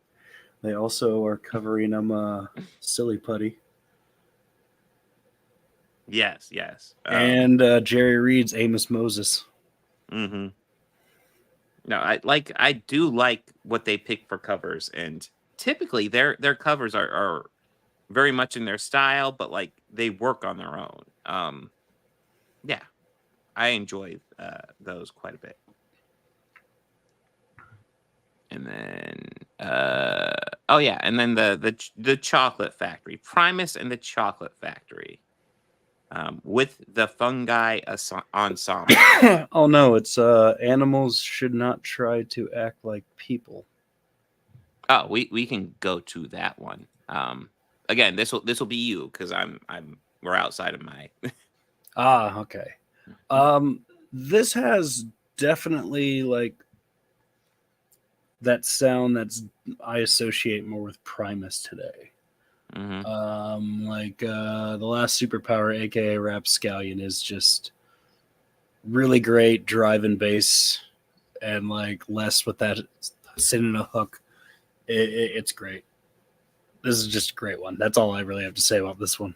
Speaker 2: They also are covering Silly Putty.
Speaker 1: Yes.
Speaker 2: And Jerry Reed's Amos Moses.
Speaker 1: Mm-hmm. No, I do like what they pick for covers, and typically their covers are very much in their style, but like they work on their own. Yeah, I enjoy those quite a bit. And then and then the Chocolate Factory, Primus and the Chocolate Factory, with the Fungi Ensemble.
Speaker 2: Oh no, it's Animals Should Not Try to Act Like People.
Speaker 1: Oh, we can go to that one. Again, this will be you because we're outside of my.
Speaker 2: Okay. This has definitely like that sound I associate more with Primus today.
Speaker 1: Mm-hmm.
Speaker 2: The Last Superpower, aka Rapscallion, is just really great drive and bass and like less with that sitting a hook. It's great. This is just a great one. That's all I really have to say about this one.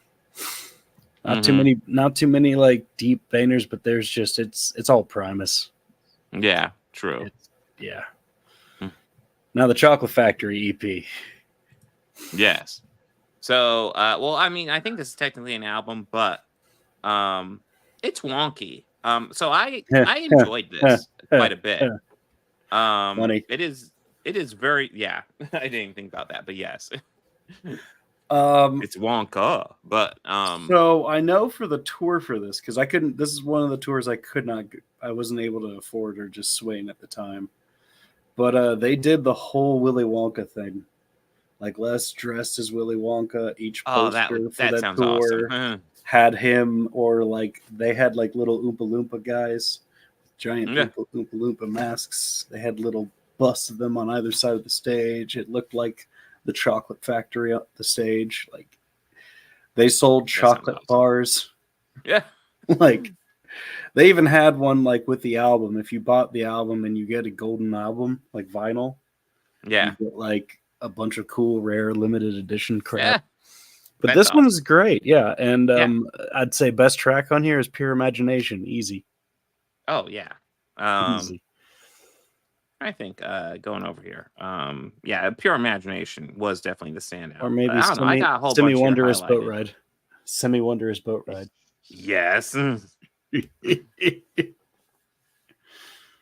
Speaker 2: Not too many like deep bangers, but there's just it's all Primus.
Speaker 1: Yeah, true.
Speaker 2: Yeah. Now the Chocolate Factory EP.
Speaker 1: Yes. So, well, I mean, I think this is technically an album, but it's wonky. So I enjoyed this quite a bit.
Speaker 2: Funny.
Speaker 1: It is very, yeah. I didn't even think about that, but yes. It's Wonka, but
Speaker 2: so I know for the tour for this, because this is one of the tours I wasn't able to afford or just swing at the time. But they did the whole Willy Wonka thing. Like Les dressed as Willy Wonka. Each poster for that
Speaker 1: sounds
Speaker 2: tour
Speaker 1: awesome.
Speaker 2: had him, or like they had like little Oompa Loompa guys, giant Oompa Loompa masks. They had little busts of them on either side of the stage. It looked like the Chocolate Factory up the stage. Like they sold chocolate bars.
Speaker 1: Yeah.
Speaker 2: Like they even had one like with the album. If you bought the album and you get a golden album, like vinyl,
Speaker 1: yeah,
Speaker 2: you get like a bunch of cool, rare, limited edition crap.
Speaker 1: Yeah.
Speaker 2: But this one's great, yeah. And I'd say best track on here is Pure Imagination. Easy.
Speaker 1: Oh yeah.
Speaker 2: Easy.
Speaker 1: I think going over here, yeah, Pure Imagination was definitely the standout.
Speaker 2: Or maybe
Speaker 1: I got a whole
Speaker 2: Semi-Wondrous Boat Ride. Semi-Wondrous Boat Ride.
Speaker 1: Yes.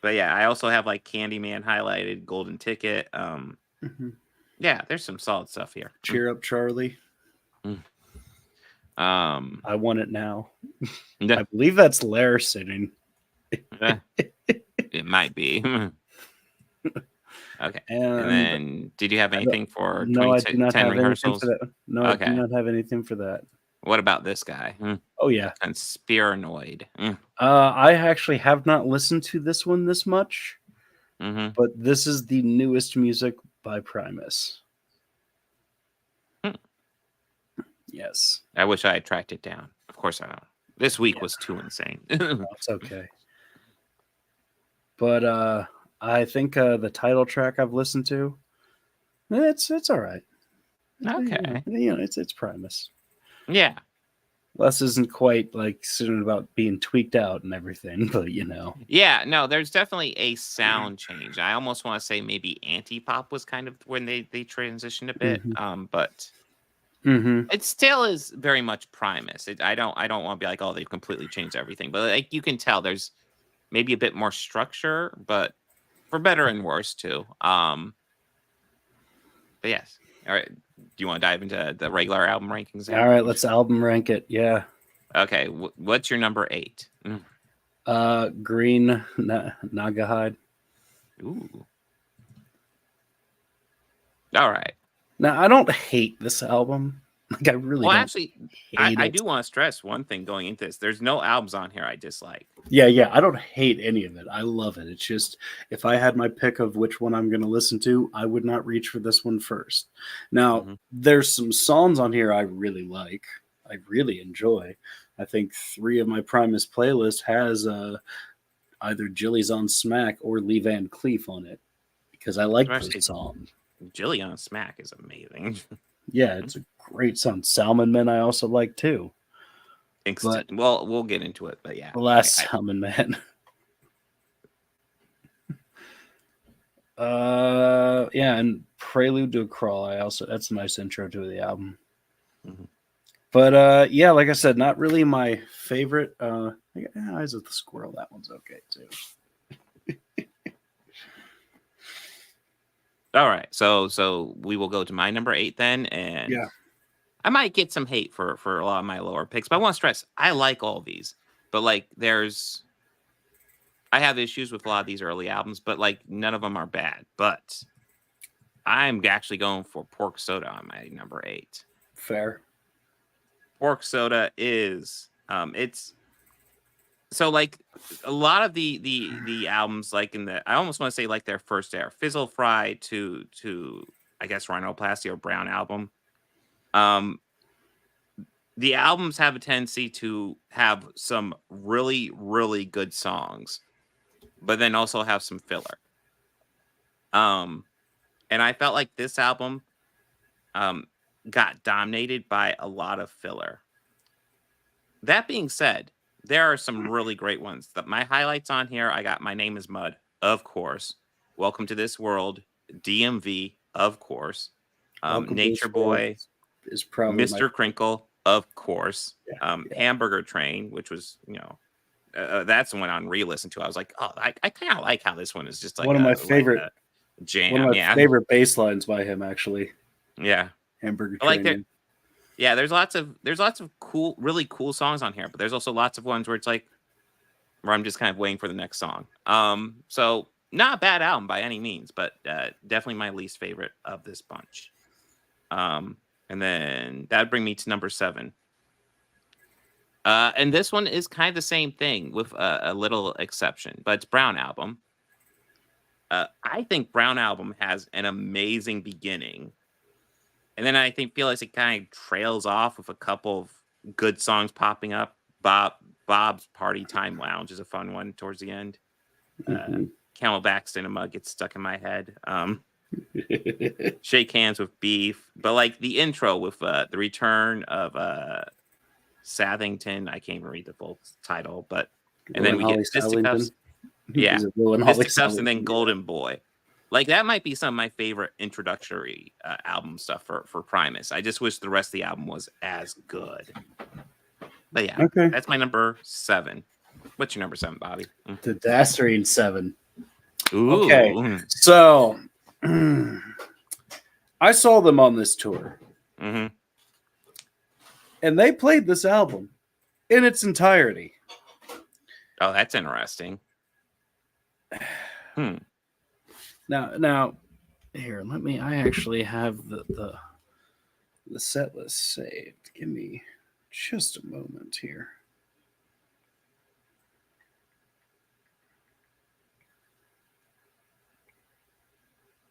Speaker 1: But yeah, I also have like Candyman highlighted, Golden Ticket. Yeah, there's some solid stuff here.
Speaker 2: Cheer Up Charlie. I Want It Now. I believe that's Lair sitting.
Speaker 1: It might be. Okay. And then did you have anything for
Speaker 2: no, I do not have
Speaker 1: rehearsals?
Speaker 2: Anything for that. No, okay. I do not have anything for that.
Speaker 1: What about this guy?
Speaker 2: Oh yeah.
Speaker 1: Conspiranoid.
Speaker 2: I actually have not listened to this one this much. But this is the newest music by Primus. Yes.
Speaker 1: I wish I had tracked it down. Of course I don't. This week was too insane.
Speaker 2: No, it's okay. But I think the title track I've listened to, it's all right.
Speaker 1: Okay.
Speaker 2: You know, it's Primus.
Speaker 1: Yeah.
Speaker 2: Les isn't quite like sitting about being tweaked out and everything, but you know.
Speaker 1: Yeah, no, there's definitely a sound change. I almost want to say maybe anti-pop was kind of when they transitioned a bit. But it still is very much Primus. I don't want to be like, oh, they've completely changed everything. But like you can tell there's maybe a bit more structure, but for better and worse too. But yes. All right. Do you want to dive into the regular album rankings?
Speaker 2: All right, let's album rank it. Yeah.
Speaker 1: Okay. What's your number 8?
Speaker 2: Green Nagahide.
Speaker 1: Ooh. All right.
Speaker 2: Now I don't hate this album. Like I really don't.
Speaker 1: Actually, I do want to stress one thing going into this. There's no albums on here I dislike.
Speaker 2: Yeah. I don't hate any of it. I love it. It's just if I had my pick of which one I'm going to listen to, I would not reach for this one first. Now, there's some songs on here I really like. I really enjoy. I think 3 of my Primus playlist has either Jilly's on Smack or Lee Van Cleef on it because I like those songs.
Speaker 1: Jilly on Smack is amazing.
Speaker 2: Yeah, it's a great song. Salmon Man I also like too.
Speaker 1: Well, we'll get into it, but yeah.
Speaker 2: The last Salmon Man. Yeah, and Prelude to a Crawl. That's a nice intro to the album. But yeah, like I said, not really my favorite. Eyes of the Squirrel, that one's okay too.
Speaker 1: All right, so we will go to my number 8 then, and I might get some hate for a lot of my lower picks, but I want to stress I like all these, but like I have issues with a lot of these early albums, but like none of them are bad. But I'm actually going for Pork Soda on my number 8.
Speaker 2: Fair.
Speaker 1: Pork Soda is it's. So like a lot of the albums, like I almost want to say like their first era, Fizzle Fry to I guess Rhinoplasty or Brown Album. The albums have a tendency to have some really, really good songs, but then also have some filler. And I felt like this album got dominated by a lot of filler. That being said, there are some really great ones. My highlights on here, I got My Name is Mud, of course. Welcome to This World, DMV, of course. Nature Boy
Speaker 2: is probably
Speaker 1: Mr. Crinkle, of course. Hamburger Train, which was, that's the one on re-listen to. I was like, oh, I kind of like how this one is just like
Speaker 2: one of my favorite
Speaker 1: jam.
Speaker 2: One of my favorite bass lines by him, actually.
Speaker 1: Yeah,
Speaker 2: Hamburger Train.
Speaker 1: There's lots of cool, really cool songs on here, but there's also lots of ones where it's like, where I'm just kind of waiting for the next song. So not a bad album by any means, but definitely my least favorite of this bunch. And then that would bring me to number 7. And this one is kind of the same thing with a little exception, but it's Brown Album. I think Brown Album has an amazing beginning. And then I feel like it kind of trails off with a couple of good songs popping up. Bob's Party Time Lounge is a fun one towards the end. Camelback Cinema gets stuck in my head. Shake Hands with Beef. But like the intro with the return of Sathington. I can't even read the full title, but and then we get Fisticuffs. Yeah, Fisticuffs and then Golden Boy. Like that might be some of my favorite introductory album stuff for Primus. I just wish the rest of the album was as good. But yeah, that's my number 7. What's your number 7, Bobby?
Speaker 2: The Dastarine 7.
Speaker 1: Ooh.
Speaker 2: Okay, so I saw them on this tour.
Speaker 1: Mm-hmm.
Speaker 2: And they played this album in its entirety.
Speaker 1: Oh, that's interesting.
Speaker 2: Now, here, I actually have the set list saved. Give me just a moment here.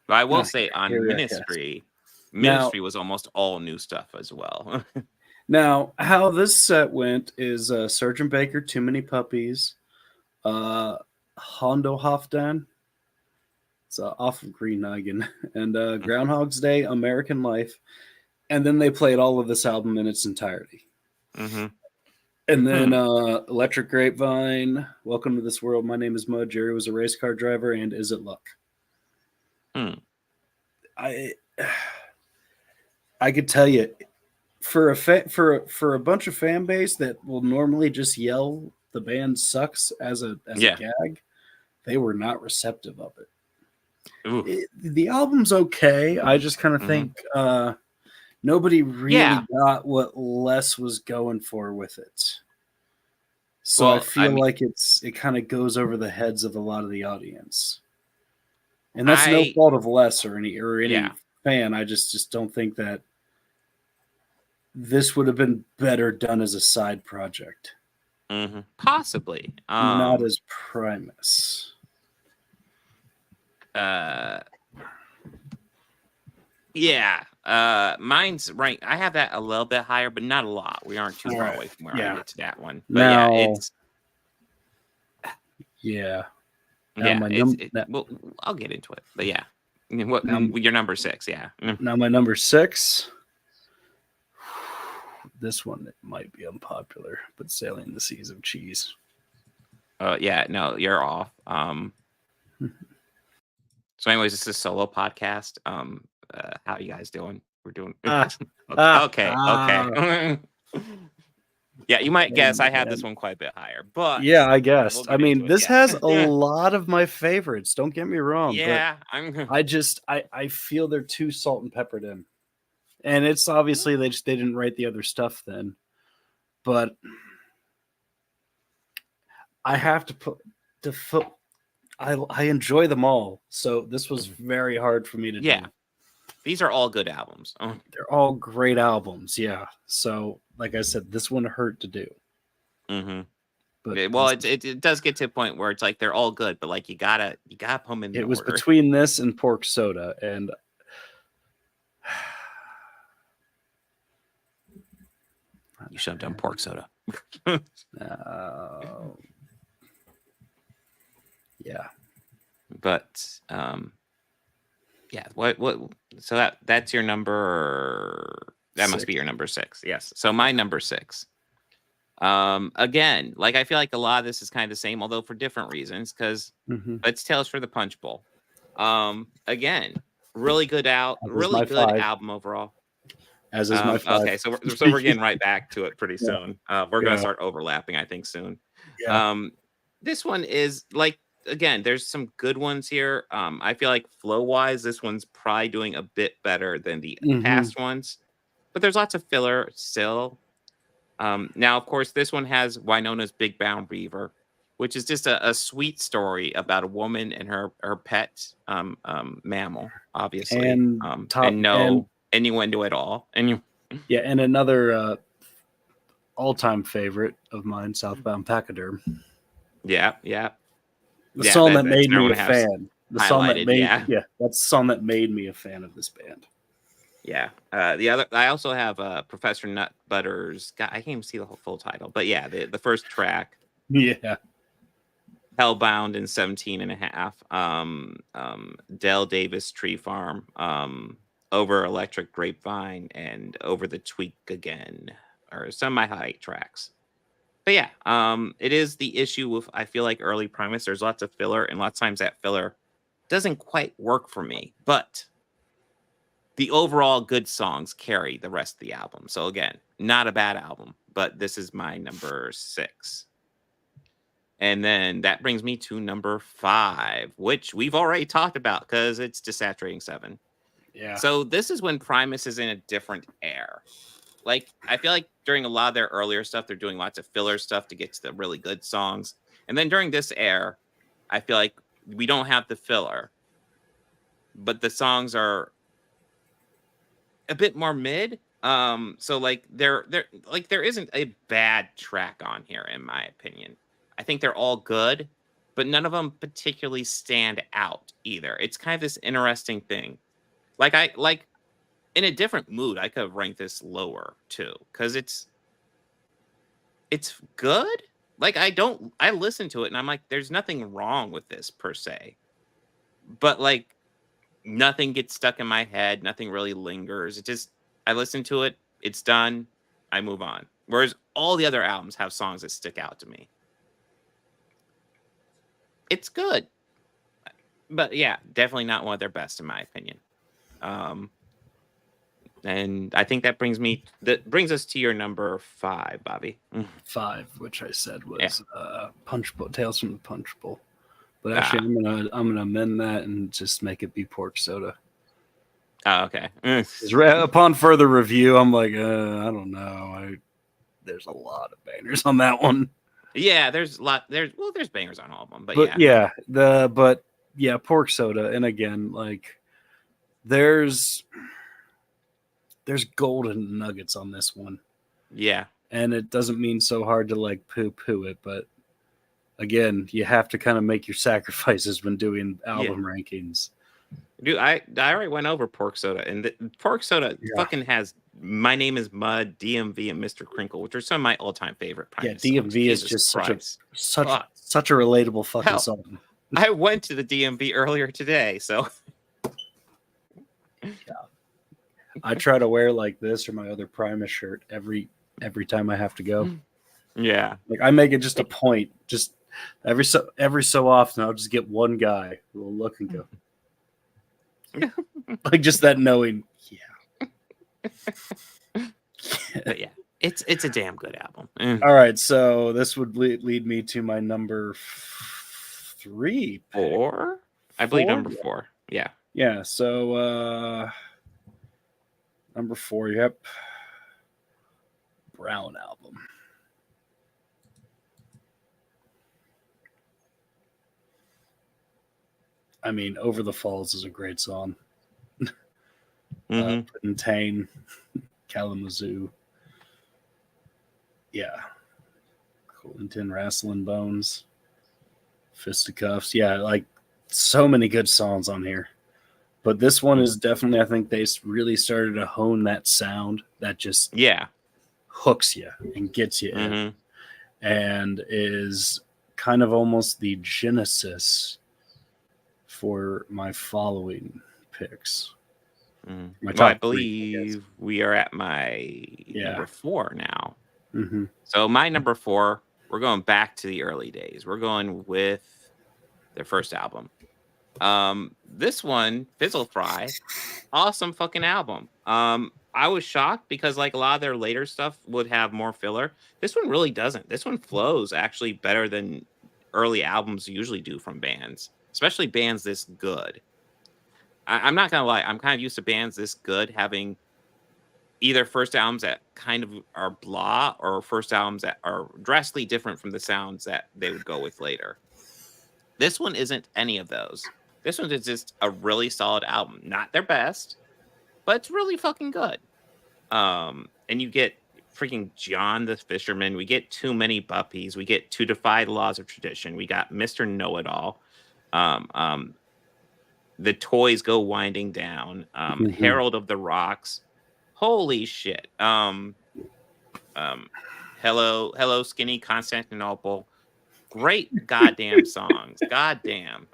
Speaker 1: But I will say on Ministry was almost all new stuff as well.
Speaker 2: Now, how this set went is Sgt. Baker, Too Many Puppies, Hondo Hofdan, it's off of Green Nigan, and Groundhog's Day, American Life, and then they played all of this album in its entirety.
Speaker 1: Mm-hmm.
Speaker 2: And then Electric Grapevine, Welcome to This World, My Name is Mud, Jerry Was a Race Car Driver, and Is It Luck? I could tell you, for a bunch of fan base that will normally just yell the band sucks as a gag, they were not receptive of it. The album's okay. I just kind of think nobody really got what Les was going for with it. So I feel like it kind of goes over the heads of a lot of the audience. And that's no fault of Les or any fan. I just don't think that this would have been better done as a side project.
Speaker 1: Possibly.
Speaker 2: Not as Primus.
Speaker 1: Mine's right. I have that a little bit higher, but not a lot. We aren't too far away from where I get to that one. But I'll get into it. But yeah, your number 6? Yeah.
Speaker 2: Now my number 6. This one might be unpopular, but Sailing the Seas of Cheese.
Speaker 1: No, you're off. So, anyways, this is a solo podcast. How you guys doing? We're doing okay. Yeah, you might guess I have this one quite a bit higher, but
Speaker 2: yeah, I guessed. I mean, this has a lot of my favorites. Don't get me wrong.
Speaker 1: Yeah,
Speaker 2: I feel they're too salt and peppered in, and it's obviously they didn't write the other stuff then, but I have to put the foot. I enjoy them all, so this was very hard for me to do.
Speaker 1: These are all good albums.
Speaker 2: They're all great albums, yeah. So, like I said, this one hurt to do. But
Speaker 1: it does get to a point where it's like they're all good, but like you gotta put them in.
Speaker 2: It was order. Between this and Pork Soda, and
Speaker 1: you should have done Pork Soda.
Speaker 2: Yeah.
Speaker 1: But yeah, what so that's your number, that 6. Must be your number 6. Yes. So my number 6. Again, like I feel like a lot of this is kind of the same, although for different reasons, because it's Tales for the Punch Bowl. Again, really good album overall.
Speaker 2: As is my 5.
Speaker 1: Okay, so we're getting right back to it pretty soon. We're gonna start overlapping, I think, soon. Yeah. This one is like, again, there's some good ones here. I feel like flow wise, this one's probably doing a bit better than the past ones, but there's lots of filler still. Now, of course, this one has Winona's Big Brown Beaver, which is just a sweet story about a woman and her pet mammal, obviously, and no innuendo at all. And
Speaker 2: yeah, and another all-time favorite of mine, Southbound Pachyderm.
Speaker 1: Yeah.
Speaker 2: The song that made me a fan. The song that made that's the song that made me a fan of this band.
Speaker 1: Yeah. I also have Professor Nutbutter's. I can't even see the whole full title, but yeah, the first track.
Speaker 2: Yeah.
Speaker 1: Hellbound in 17 and a half. Dale Davis Tree Farm. Over Electric Grapevine and Over the Tweak Again are some of my high tracks. But yeah, it is the issue with, I feel like, early Primus. There's lots of filler, and lots of times that filler doesn't quite work for me. But the overall good songs carry the rest of the album. So again, not a bad album, but this is my number 6. And then that brings me to number 5, which we've already talked about because it's Desaturating 7.
Speaker 2: Yeah.
Speaker 1: So this is when Primus is in a different air. Like, I feel like during a lot of their earlier stuff, they're doing lots of filler stuff to get to the really good songs. And then during this air, I feel like we don't have the filler, but the songs are a bit more mid. So like there isn't a bad track on here, in my opinion. I think they're all good, but none of them particularly stand out either. It's kind of this interesting thing. Like in a different mood, I could have ranked this lower too, because it's good. Like I listen to it and I'm like, there's nothing wrong with this per se, but like nothing gets stuck in my head. Nothing really lingers. It just, I listen to it. It's done. I move on. Whereas all the other albums have songs that stick out to me. It's good, but yeah, definitely not one of their best in my opinion. And I think that brings us to your number 5, Bobby.
Speaker 2: 5, which I said was Punch Bowl, Tales from the Punch Bowl. But actually, I'm gonna amend that and just make it be Pork Soda.
Speaker 1: Oh, okay.
Speaker 2: Upon further review, I'm like, I don't know. There's a lot of bangers on that one.
Speaker 1: Yeah, there's a lot. There's bangers on all of them, but
Speaker 2: Pork Soda, and again, like there's golden nuggets on this one.
Speaker 1: Yeah,
Speaker 2: and it doesn't mean so hard to like poo it, but again, you have to kind of make your sacrifices when doing album rankings.
Speaker 1: Dude, I already went over Pork Soda, and Pork Soda fucking has My Name is Mud, DMV, and Mr. Crinkle, which are some of my all-time favorite Primus
Speaker 2: songs. DMV is just such a relatable fucking song.
Speaker 1: I went to the DMV earlier today, so
Speaker 2: I try to wear like this or my other Primus shirt every time I have to go.
Speaker 1: Yeah,
Speaker 2: like I make it just a point, just every so often I'll just get one guy who will look and go. Like just that knowing,
Speaker 1: But yeah, it's a damn good album.
Speaker 2: All right, so this would lead me to my number 3,
Speaker 1: 4. I believe number 4.
Speaker 2: Yeah. So number 4, yep, Brown album. I mean, Over the Falls is a great song. Tane, Kalamazoo. Yeah. Clinton, Wrestling Bones, Fisticuffs. Yeah, like so many good songs on here. But this one is definitely, I think they really started to hone that sound that just hooks you and gets you in. And is kind of almost the genesis for my following picks.
Speaker 1: Well, I believe we are at my number 4 now. So my number 4, we're going back to the early days. We're going with their first album. This one, Fizzle Fry, awesome fucking album. I was shocked because like a lot of their later stuff would have more filler. This one really doesn't. This one flows actually better than early albums usually do from bands, especially bands this good. I'm not gonna lie, I'm kind of used to bands this good having either first albums that kind of are blah or first albums that are drastically different from the sounds that they would go with later. This one isn't any of those. This one is just a really solid album. Not their best, but it's really fucking good. And you get freaking John the Fisherman. We get Too Many Buppies. We get To Defy the Laws of Tradition. We got Mr. Know-It-All. The Toys Go Winding Down. Herald of the Rocks. Holy shit. Hello, Skinny Constantinople. Great goddamn songs. Goddamn.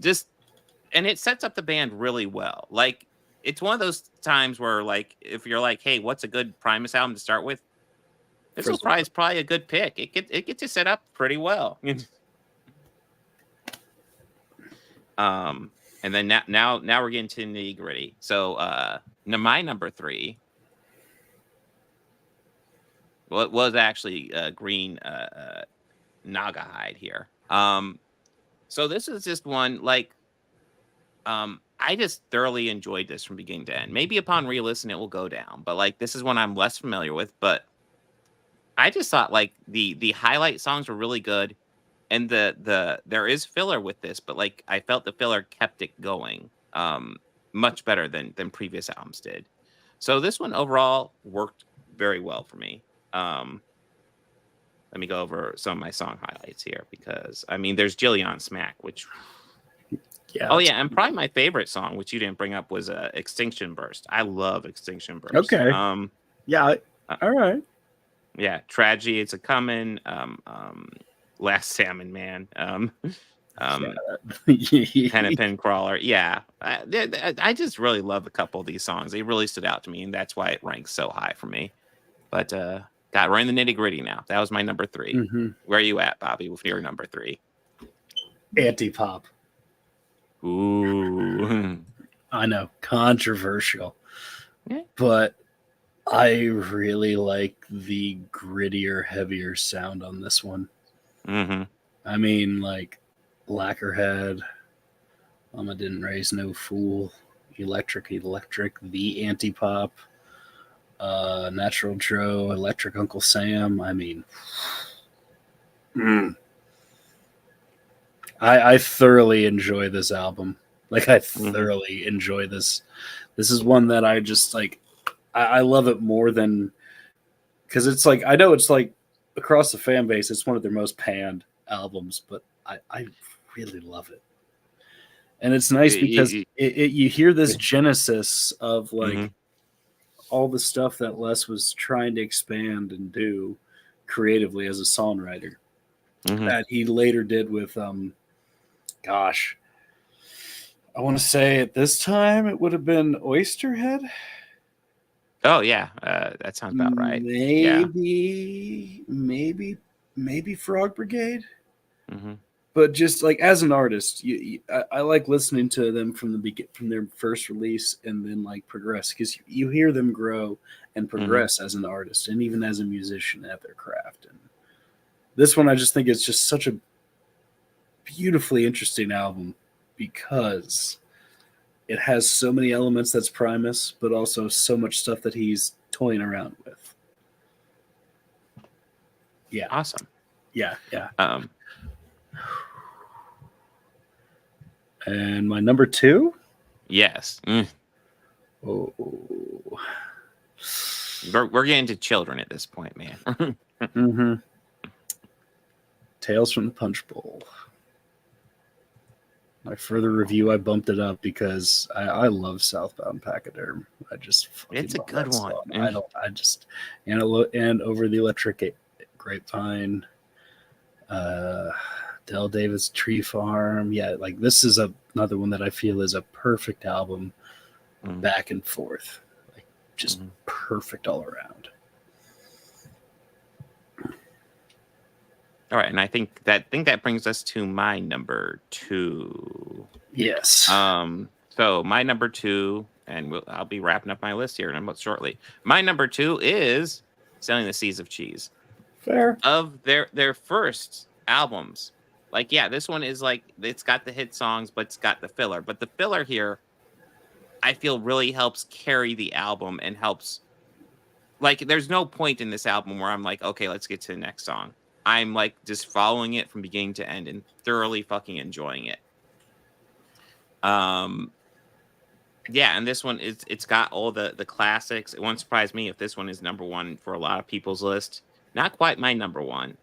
Speaker 1: Just, and it sets up the band really well. Like, it's one of those times where, like, if you're like, hey, what's a good Primus album to start with? This is probably a good pick. It gets you set up pretty well. And then now we're getting to the nitty gritty. So my number 3 was actually Green Naga Hide here. So this is just one like I just thoroughly enjoyed this from beginning to end. Maybe upon re-listen it will go down, but like this is one I'm less familiar with. But I just thought like the highlight songs were really good. And there is filler with this, but like I felt the filler kept it going much better than previous albums did. So this one overall worked very well for me. Let me go over some of my song highlights here because I mean there's Jillian Smack, which and probably my favorite song, which you didn't bring up, was Extinction Burst. I love Extinction Burst.
Speaker 2: Okay. All right.
Speaker 1: Yeah, Tragedy, It's a Comin'. Last Salmon Man, Pen and Pen Crawler. Yeah, I just really love a couple of these songs. They really stood out to me, and that's why it ranks so high for me. But we're in the nitty gritty now. That was my number 3. Where are you at, Bobby, with your number 3?
Speaker 2: Anti-pop.
Speaker 1: Ooh,
Speaker 2: I know, controversial, but I really like the grittier, heavier sound on this one. I mean, like Lacquerhead, Mama Didn't Raise No Fool, Electric, The Anti-Pop, Natural Joe, Electric Uncle Sam. I mean, I thoroughly enjoy this album. Like, I thoroughly enjoy this. This is one that I just like. I love it more than because it's like I know it's like. Across the fan base, it's one of their most panned albums, but I really love it. And it's nice because you hear this genesis of like all the stuff that Les was trying to expand and do creatively as a songwriter that he later did with, I want to say at this time it would have been Oysterhead.
Speaker 1: Oh yeah, that sounds about right.
Speaker 2: Maybe Frog Brigade. But just like as an artist, I like listening to them from their first release and then like progress because you hear them grow and progress as an artist and even as a musician at their craft. And this one, I just think it's just such a beautifully interesting album because it has so many elements that's Primus, but also so much stuff that he's toying around with. Yeah.
Speaker 1: Awesome.
Speaker 2: Yeah. And my number 2?
Speaker 1: Yes.
Speaker 2: Oh.
Speaker 1: We're getting to children at this point, man.
Speaker 2: Tales from the Punch Bowl. My further review, I bumped it up because I love Southbound Pachyderm.
Speaker 1: It's a good one.
Speaker 2: And Over the Electric Grapevine. Del Davis Tree Farm. Yeah, like this is another one that I feel is a perfect album, back and forth, like just perfect all around.
Speaker 1: All right, and I think that brings us to my number 2.
Speaker 2: Yes.
Speaker 1: So my number 2, and I'll be wrapping up my list here in shortly. My number 2 is Sailing the Seas of Cheese.
Speaker 2: Fair.
Speaker 1: Of their first albums. Like, yeah, this one is like, it's got the hit songs, but it's got the filler. But the filler here, I feel really helps carry the album and helps. Like, there's no point in this album where I'm like, okay, let's get to the next song. I'm like just following it from beginning to end and thoroughly fucking enjoying it. Yeah, and this one it's got all the classics. It won't surprise me if this one is number 1 for a lot of people's list. Not quite my number 1.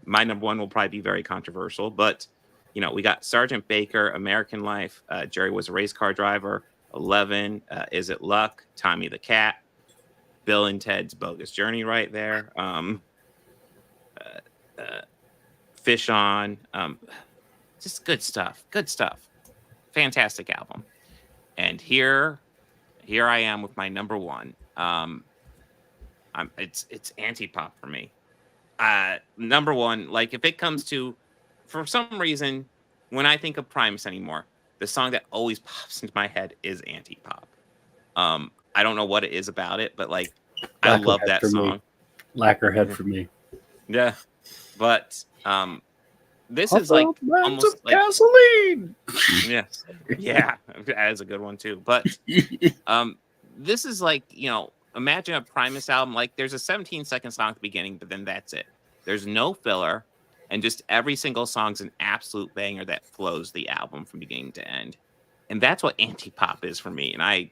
Speaker 1: My number 1 will probably be very controversial, but you know, we got Sergeant Baker, American Life, Jerry Was a Race Car Driver, 11, Is It Luck, Tommy the Cat, Bill and Ted's Bogus Journey right there. Fish On, just good stuff. Fantastic album. And here I am with my number 1. It's anti-pop for me. Number 1, like if it comes to, for some reason, when I think of Primus anymore, the song that always pops into my head is anti-pop. I don't know what it is about it, but like I love that song.
Speaker 2: Lacquerhead for me.
Speaker 1: Yeah, but this is like almost like
Speaker 2: gasoline.
Speaker 1: Yeah, that is a good one too. But this is like, you know, imagine a Primus album. Like there's a 17-second song at the beginning, but then that's it. There's no filler, and just every single song's an absolute banger that flows the album from beginning to end. And that's what anti-pop is for me, and I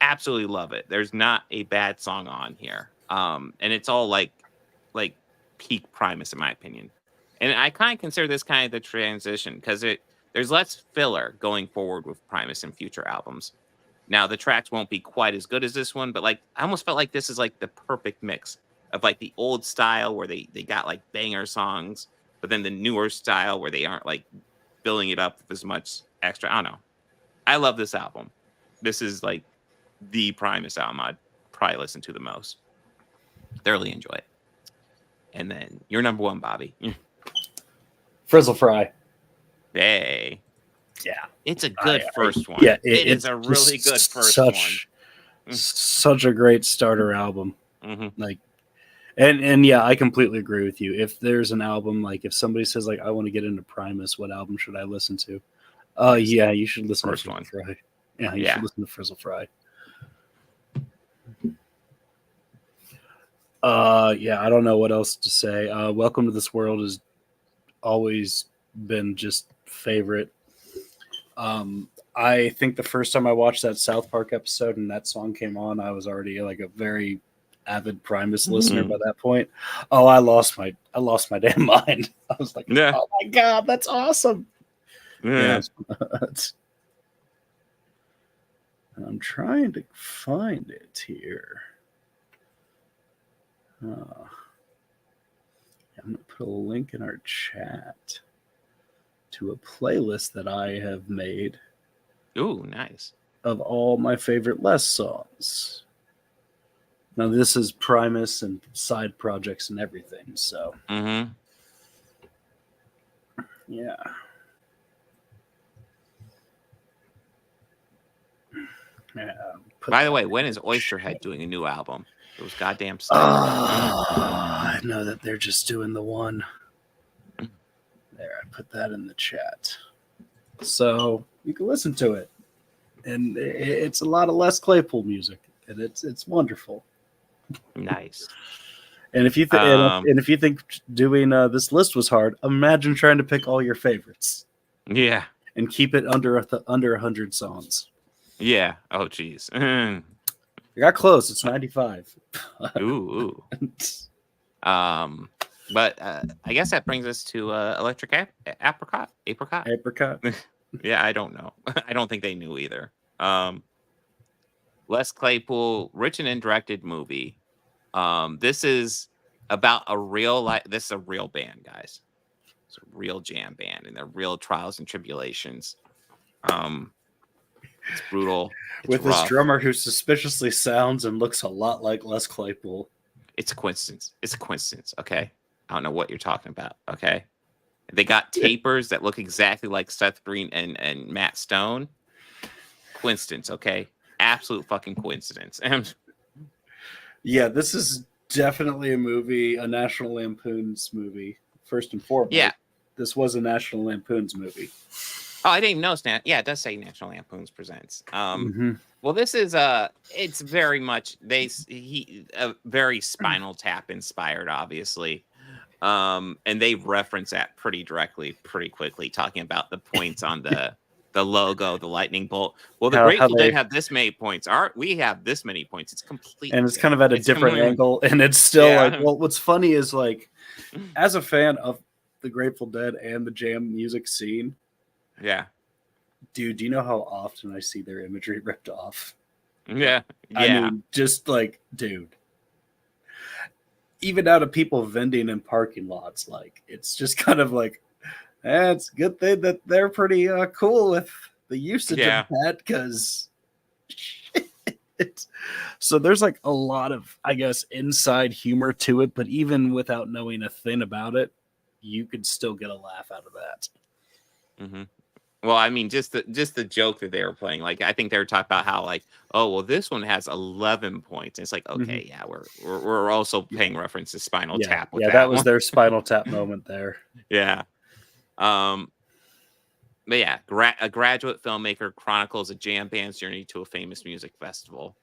Speaker 1: absolutely love it. There's not a bad song on here, and it's all like peak Primus in my opinion. And I kind of consider this kind of the transition because there's less filler going forward with Primus in future albums. Now the tracks won't be quite as good as this one, but like I almost felt like this is like the perfect mix of like the old style where they got like banger songs, but then the newer style where they aren't like filling it up with as much extra. I don't know. I love this album. This is like the Primus album I'd probably listen to the most. Thoroughly enjoy it. And then your number 1, Bobby.
Speaker 2: Frizzle Fry.
Speaker 1: Hey.
Speaker 2: Yeah.
Speaker 1: It's a good first one.
Speaker 2: Yeah,
Speaker 1: it is a really good first one.
Speaker 2: Such a great starter album. Like, and yeah, I completely agree with you. If there's an album, like if somebody says like I want to get into Primus, what album should I listen to? Yeah, you should listen to Frizzle Fry. Yeah, you should listen to Frizzle Fry. Yeah, I don't know what else to say. Welcome to This World has always been just favorite. I think the first time I watched that South Park episode and that song came on, I was already like a very avid Primus listener by that point. Oh, I lost my damn mind. I was like, oh my God, that's awesome. Yeah. I'm trying to find it here. I'm going to put a link in our chat to a playlist that I have made.
Speaker 1: Ooh, nice.
Speaker 2: Of all my favorite Les songs. Now, this is Primus and side projects and everything, so. Yeah.
Speaker 1: By the way, when is Oysterhead doing a new album? Those goddamn songs.
Speaker 2: I know that they're just doing the one. There, I put that in the chat. So you can listen to it. And it's a lot of Les Claypool music. And it's wonderful.
Speaker 1: Nice.
Speaker 2: And if you think doing this list was hard, imagine trying to pick all your favorites.
Speaker 1: Yeah.
Speaker 2: And keep it under 100 songs.
Speaker 1: Yeah. Oh, geez.
Speaker 2: You got close. It's 95.
Speaker 1: Ooh. But I guess that brings us to Electric Apricot.
Speaker 2: Apricot.
Speaker 1: Yeah, I don't know. I don't think they knew either. Les Claypool, written and directed movie. This is about this is a real band, guys. It's a real jam band and their real trials and tribulations. It's brutal. It's
Speaker 2: with
Speaker 1: rough.
Speaker 2: this drummer who suspiciously sounds and looks a lot like Les Claypool.
Speaker 1: It's a coincidence. It's a coincidence. Okay. I don't know what you're talking about. Okay. They got tapers that look exactly like Seth Green and Matt Stone. Coincidence. Okay. Absolute fucking coincidence.
Speaker 2: Yeah, this is definitely a movie, a National Lampoon's movie, first and foremost.
Speaker 1: Yeah.
Speaker 2: This was a National Lampoon's movie.
Speaker 1: Oh, I didn't even notice that. Yeah, it does say National Lampoon's Presents. Well, this is it's very much very Spinal Tap inspired, obviously. And they reference that pretty directly, pretty quickly, talking about the points on the logo, the lightning bolt. Well, the Grateful Dead have this many points. We have this many points. It's completely
Speaker 2: and it's kind of at a different angle, and it's still like. Well, what's funny is like, as a fan of the Grateful Dead and the jam music scene.
Speaker 1: Yeah.
Speaker 2: Dude, do you know how often I see their imagery ripped off?
Speaker 1: Yeah.
Speaker 2: I mean, just like, dude. Even out of people vending in parking lots, like, it's just kind of like, it's a good thing that they're pretty cool with the usage of that, because so there's like a lot of, I guess, inside humor to it, but even without knowing a thing about it, you could still get a laugh out of that.
Speaker 1: Mm-hmm. Well, I mean, just the joke that they were playing. Like, I think they were talking about how, like, oh, well, this one has 11 points. And it's like, okay, yeah, we're also paying reference to Spinal Tap. With
Speaker 2: that was their Spinal Tap moment there.
Speaker 1: Yeah. But yeah, a graduate filmmaker chronicles a jam band's journey to a famous music festival.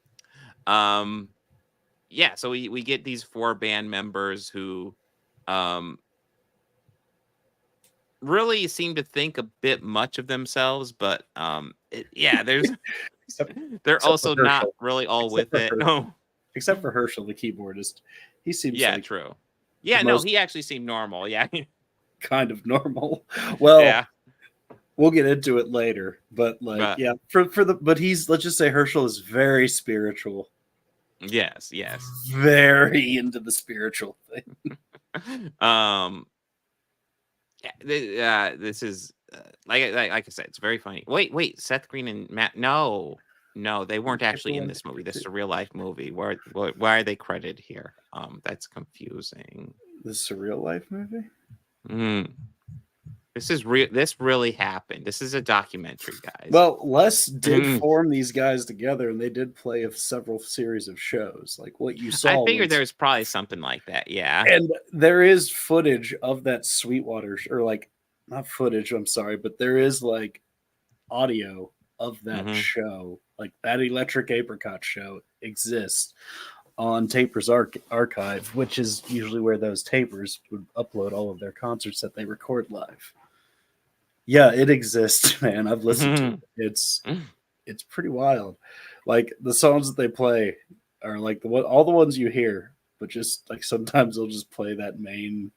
Speaker 1: Yeah, so we get these 4 band members who really seem to think a bit much of themselves, but there's they're also not really all with it. No,
Speaker 2: except for Herschel, the keyboardist. He seems
Speaker 1: true. Yeah, no, he actually seemed normal. Yeah,
Speaker 2: kind of normal. Well, we'll get into it later, but but he's, let's just say Herschel is very spiritual.
Speaker 1: Yes,
Speaker 2: very into the spiritual thing.
Speaker 1: This is like I said, it's very funny. Wait, Seth Green and Matt? No, they weren't actually in this movie. This is a real life movie. Why are they credited here? That's confusing.
Speaker 2: This is a real life movie.
Speaker 1: This is real. This really happened. This is a documentary, guys.
Speaker 2: Well, Les did form these guys together, and they did play several series of shows. Like what you saw.
Speaker 1: I figured there was probably something like that. Yeah,
Speaker 2: and there is footage of that Sweetwater, or like not footage. I'm sorry, but there is like audio of that show. Like that Electric Apricot show exists on Taper's archive, which is usually where those tapers would upload all of their concerts that they record live. Yeah, it exists, man. I've listened to it. It's pretty wild. Like the songs that they play are like all the ones you hear, but just like sometimes they'll just play that main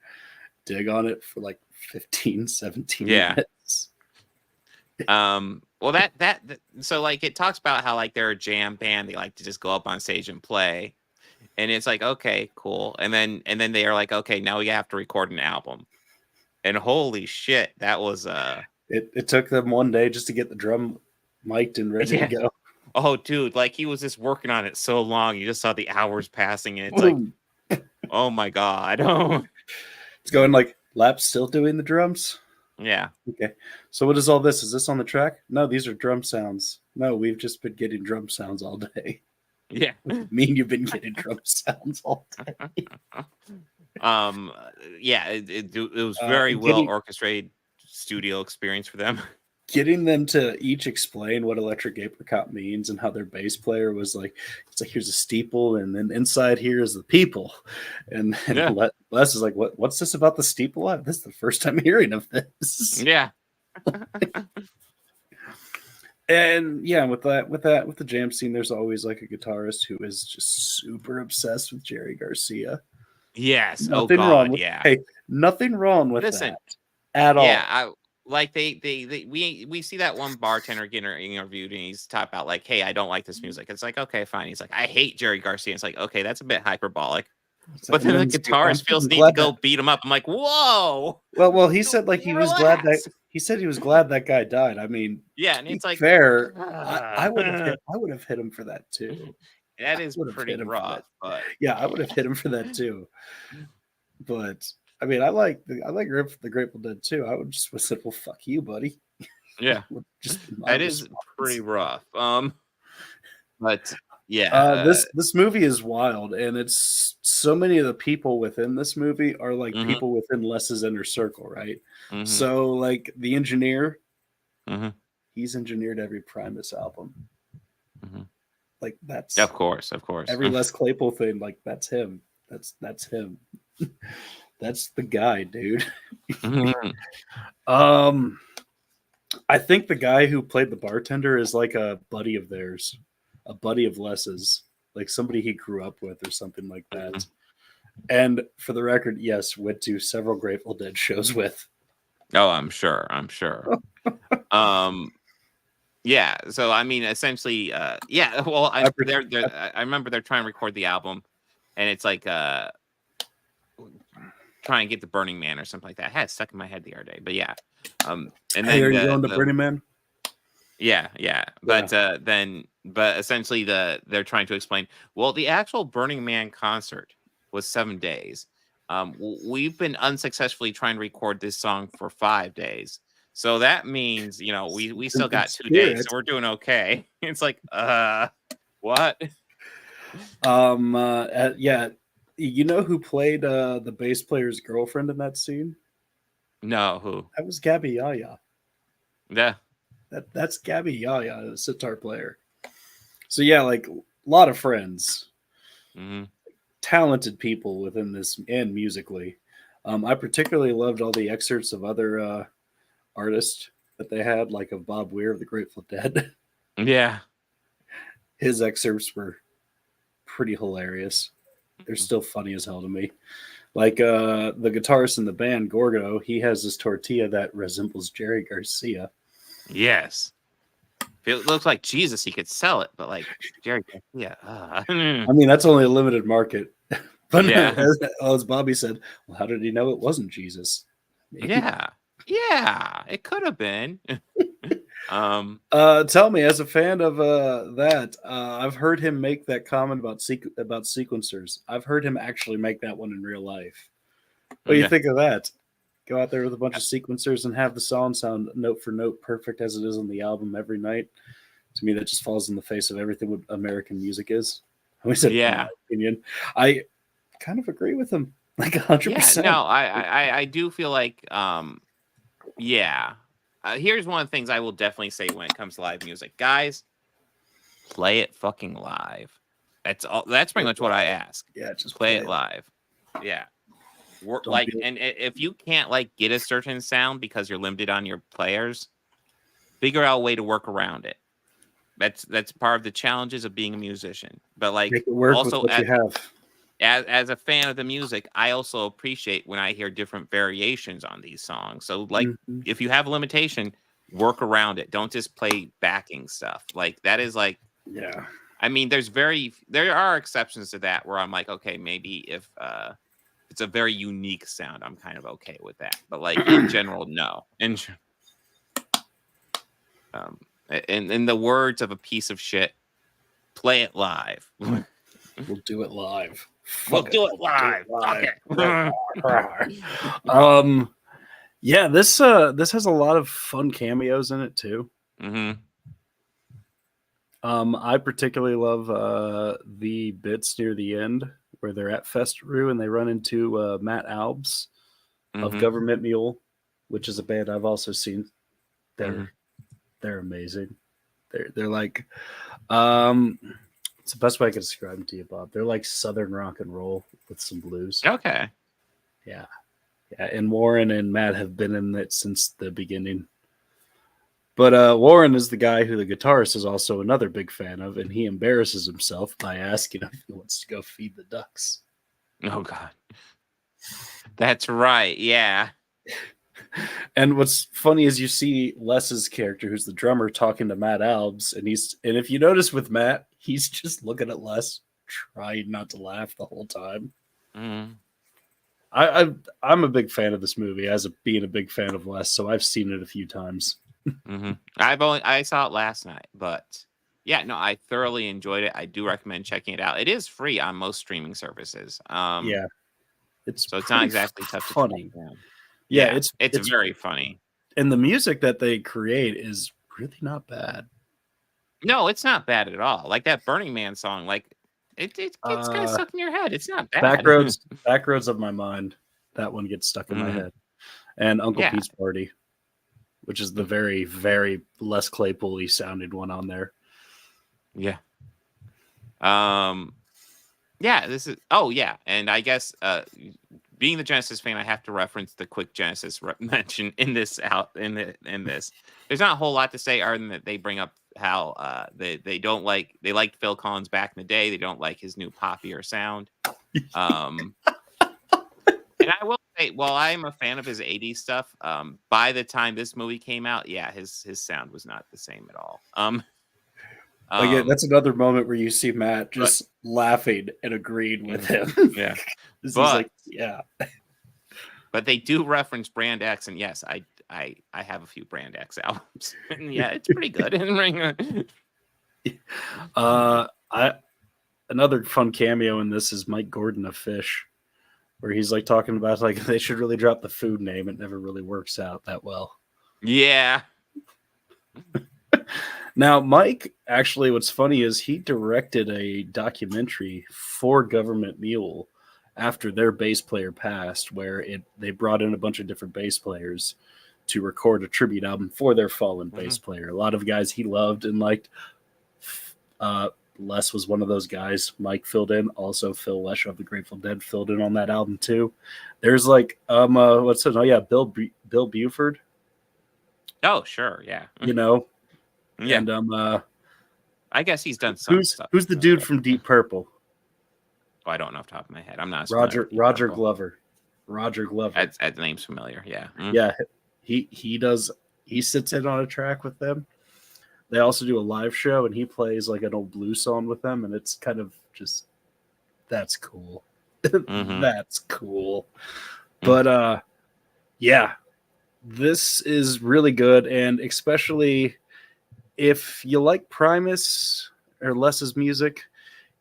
Speaker 2: dig on it for like 15, 17 minutes.
Speaker 1: Well, that so like it talks about how like they're a jam band. They like to just go up on stage and play, and it's like, okay, cool. And then they are like, okay, now we have to record an album. And holy shit, that was
Speaker 2: it took them one day just to get the drum mic'd and ready to go.
Speaker 1: Oh, dude, like he was just working on it so long, you just saw the hours passing, and it's like, oh my god.
Speaker 2: It's going like, Lap's still doing the drums?
Speaker 1: Yeah.
Speaker 2: Okay. So what is all this? Is this on the track? No, these are drum sounds. No, we've just been getting drum sounds all day.
Speaker 1: Yeah.
Speaker 2: What do you mean you've been getting drum sounds all day?
Speaker 1: It was very well orchestrated studio experience for them.
Speaker 2: Getting them to each explain what Electric Apricot means and how their bass player was like, it's like, here's a steeple, and then inside here is the people. And Les is like, what's this about the steeple? This is the first time hearing of this.
Speaker 1: Yeah.
Speaker 2: And yeah, with the jam scene, there's always like a guitarist who is just super obsessed with Jerry Garcia.
Speaker 1: Yes.
Speaker 2: Nothing wrong with, hey, nothing wrong with that at all.
Speaker 1: Yeah, we see that one bartender getting interviewed, and he's talking about like, hey, I don't like this music. It's like, okay, fine. He's like, I hate Jerry Garcia. It's like, okay, that's a bit hyperbolic. But then the guitarist feels need to go beat him up. I'm like, whoa.
Speaker 2: Well, he said like he was glad that guy died. I mean,
Speaker 1: yeah, and it's like
Speaker 2: fair. I would have hit him for that too.
Speaker 1: That is pretty rough. But
Speaker 2: yeah, I would have hit him for that too. But I mean, I like the Grateful Dead too. I would just have said, "Well, fuck you, buddy."
Speaker 1: Yeah, that is pretty rough. But yeah,
Speaker 2: this movie is wild, and it's so many of the people within this movie are like people within Les's inner circle, right? So, like the engineer, he's engineered every Primus album. Like that's
Speaker 1: of course.
Speaker 2: Every Les Claypool thing, like that's him. That's him. That's the guy, dude. I think the guy who played the bartender is like a buddy of theirs, a buddy of Les's, like somebody he grew up with or something like that. And for the record, yes, went to several Grateful Dead shows with.
Speaker 1: Oh, I'm sure. Yeah. So I mean, essentially, yeah. Well, I remember they're trying to record the album, and it's like trying to get the Burning Man or something like that. I had it stuck in my head the other day, but yeah. And then
Speaker 2: are you going to Burning Man?
Speaker 1: Yeah. But essentially they're trying to explain. Well, the actual Burning Man concert was 7 days. We've been unsuccessfully trying to record this song for 5 days. So that means, we still got 2 days, so we're doing okay. It's like, what?
Speaker 2: Yeah. You know who played the bass player's girlfriend in that scene?
Speaker 1: No, who?
Speaker 2: That was Gabby Yaya.
Speaker 1: Yeah.
Speaker 2: That's Gabby Yaya, the sitar player. So yeah, like a lot of friends. Talented people within this and musically. I particularly loved all the excerpts of other artists that they had, like of Bob Weir of the Grateful Dead.
Speaker 1: Yeah.
Speaker 2: His excerpts were pretty hilarious. They're still funny as hell to me. Like the guitarist in the band, Gorgo, he has this tortilla that resembles Jerry Garcia.
Speaker 1: Yes. If it looks like Jesus, he could sell it, but like Jerry Garcia.
Speaker 2: I mean, that's only a limited market. But yeah. as Bobby said, well, how did he know it wasn't Jesus?
Speaker 1: Yeah, it could have been.
Speaker 2: Tell me, as a fan of that, I've heard him make that comment about sequencers. I've heard him actually make that one in real life. What do you think of that? Go out there with a bunch of sequencers and have the song sound note for note perfect as it is on the album every night. To me, that just falls in the face of everything what American music is. I said, in my opinion, I kind of agree with him, like 100%.
Speaker 1: Yeah, no, I do feel like, here's one of the things I will definitely say when it comes to live music, guys. Play it fucking live. That's all. That's pretty much what I ask.
Speaker 2: Yeah, just
Speaker 1: play it live. Yeah. And if you can't like get a certain sound because you're limited on your players, figure out a way to work around it. That's part of the challenges of being a musician. But like,
Speaker 2: make it work also with what you have.
Speaker 1: As a fan of the music, I also appreciate when I hear different variations on these songs. So like, if you have a limitation, work around it. Don't just play backing stuff. Like that is like,
Speaker 2: yeah.
Speaker 1: I mean, there are exceptions to that where I'm like, okay, maybe if it's a very unique sound, I'm kind of okay with that. But like in general, no. In the words of a piece of shit, play it live.
Speaker 2: We'll do it live.
Speaker 1: We'll do it live. Fuck
Speaker 2: it. Yeah, this has a lot of fun cameos in it too. I particularly love the bits near the end where they're at Festeroo and they run into Matt Albs of Government Mule, which is a band I've also seen. They're amazing. They're like it's the best way I can describe them to you, Bob. They're like Southern rock and roll with some blues.
Speaker 1: Okay.
Speaker 2: Yeah. And Warren and Matt have been in it since the beginning. But Warren is the guy who the guitarist is also another big fan of, and he embarrasses himself by asking if he wants to go feed the ducks.
Speaker 1: Oh, God. That's right. Yeah.
Speaker 2: And what's funny is you see Les's character, who's the drummer, talking to Matt Albs, and if you notice with Matt, he's just looking at Les, trying not to laugh the whole time.
Speaker 1: Mm-hmm.
Speaker 2: I'm a big fan of this movie, as being a big fan of Les, so I've seen it a few times.
Speaker 1: Mm-hmm. I saw it last night, but yeah, no, I thoroughly enjoyed it. I do recommend checking it out. It is free on most streaming services.
Speaker 2: Yeah,
Speaker 1: so it's not exactly tough to track down.
Speaker 2: Yeah,
Speaker 1: it's very funny,
Speaker 2: and the music that they create is really not bad.
Speaker 1: No, it's not bad at all. Like that Burning Man song, like it gets kind of stuck in your head. It's not bad.
Speaker 2: Backroads of My Mind. That one gets stuck in my head. And Uncle Pete's Party, which is the very, very less Claypool-y sounded one on there.
Speaker 1: Yeah. Yeah, this is and I guess being the Genesis fan, I have to reference the quick Genesis mention in this. There's not a whole lot to say other than that they bring up how they liked Phil Collins back in the day. They don't like his new poppier sound. And I will say, while I am a fan of his 80s stuff, by the time this movie came out, his sound was not the same at all.
Speaker 2: That's another moment where you see Matt just laughing and agreeing with him.
Speaker 1: Yeah. But they do reference Brand X, and yes, I have a few Brand X albums. And yeah, it's pretty good.
Speaker 2: Another fun cameo in this is Mike Gordon of Fish, where he's like talking about like they should really drop the food name. It never really works out that well.
Speaker 1: Yeah.
Speaker 2: Now, Mike, actually, what's funny is he directed a documentary for Government Mule after their bass player passed, where they brought in a bunch of different bass players to record a tribute album for their fallen bass player. A lot of guys he loved and liked. Les was one of those guys. Mike filled in. Also, Phil Lesh of the Grateful Dead filled in on that album too. There's like what's it? Oh yeah, Bill Buford.
Speaker 1: Oh sure, yeah.
Speaker 2: You know.
Speaker 1: Yeah.
Speaker 2: And
Speaker 1: I guess he's done some stuff.
Speaker 2: Who's the dude from Deep Purple?
Speaker 1: Oh, I don't know off the top of my head. I'm not
Speaker 2: Roger Glover. Roger Glover.
Speaker 1: That name's familiar. Yeah. Mm-hmm.
Speaker 2: Yeah. He sits in on a track with them. They also do a live show and he plays like an old blues song with them, and it's kind of just that's cool. That's cool. But yeah. This is really good, and especially if you like Primus or Les's music,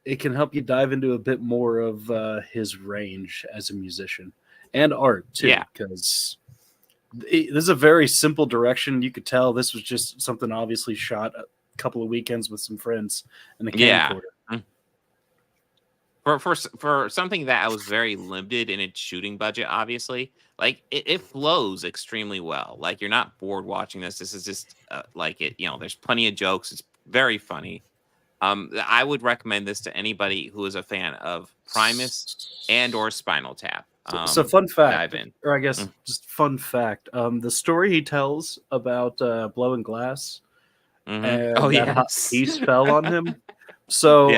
Speaker 2: it can help you dive into a bit more of his range as a musician and art too.
Speaker 1: Yeah,
Speaker 2: because this is a very simple direction. You could tell this was just something obviously shot a couple of weekends with some friends and a camcorder.
Speaker 1: For something that was very limited in its shooting budget, obviously, like it flows extremely well. Like you're not bored watching this. This is just like it. There's plenty of jokes. It's very funny. I would recommend this to anybody who is a fan of Primus and or Spinal Tap.
Speaker 2: So fun fact, or I guess just fun fact. The story he tells about blowing glass and piece fell on him. So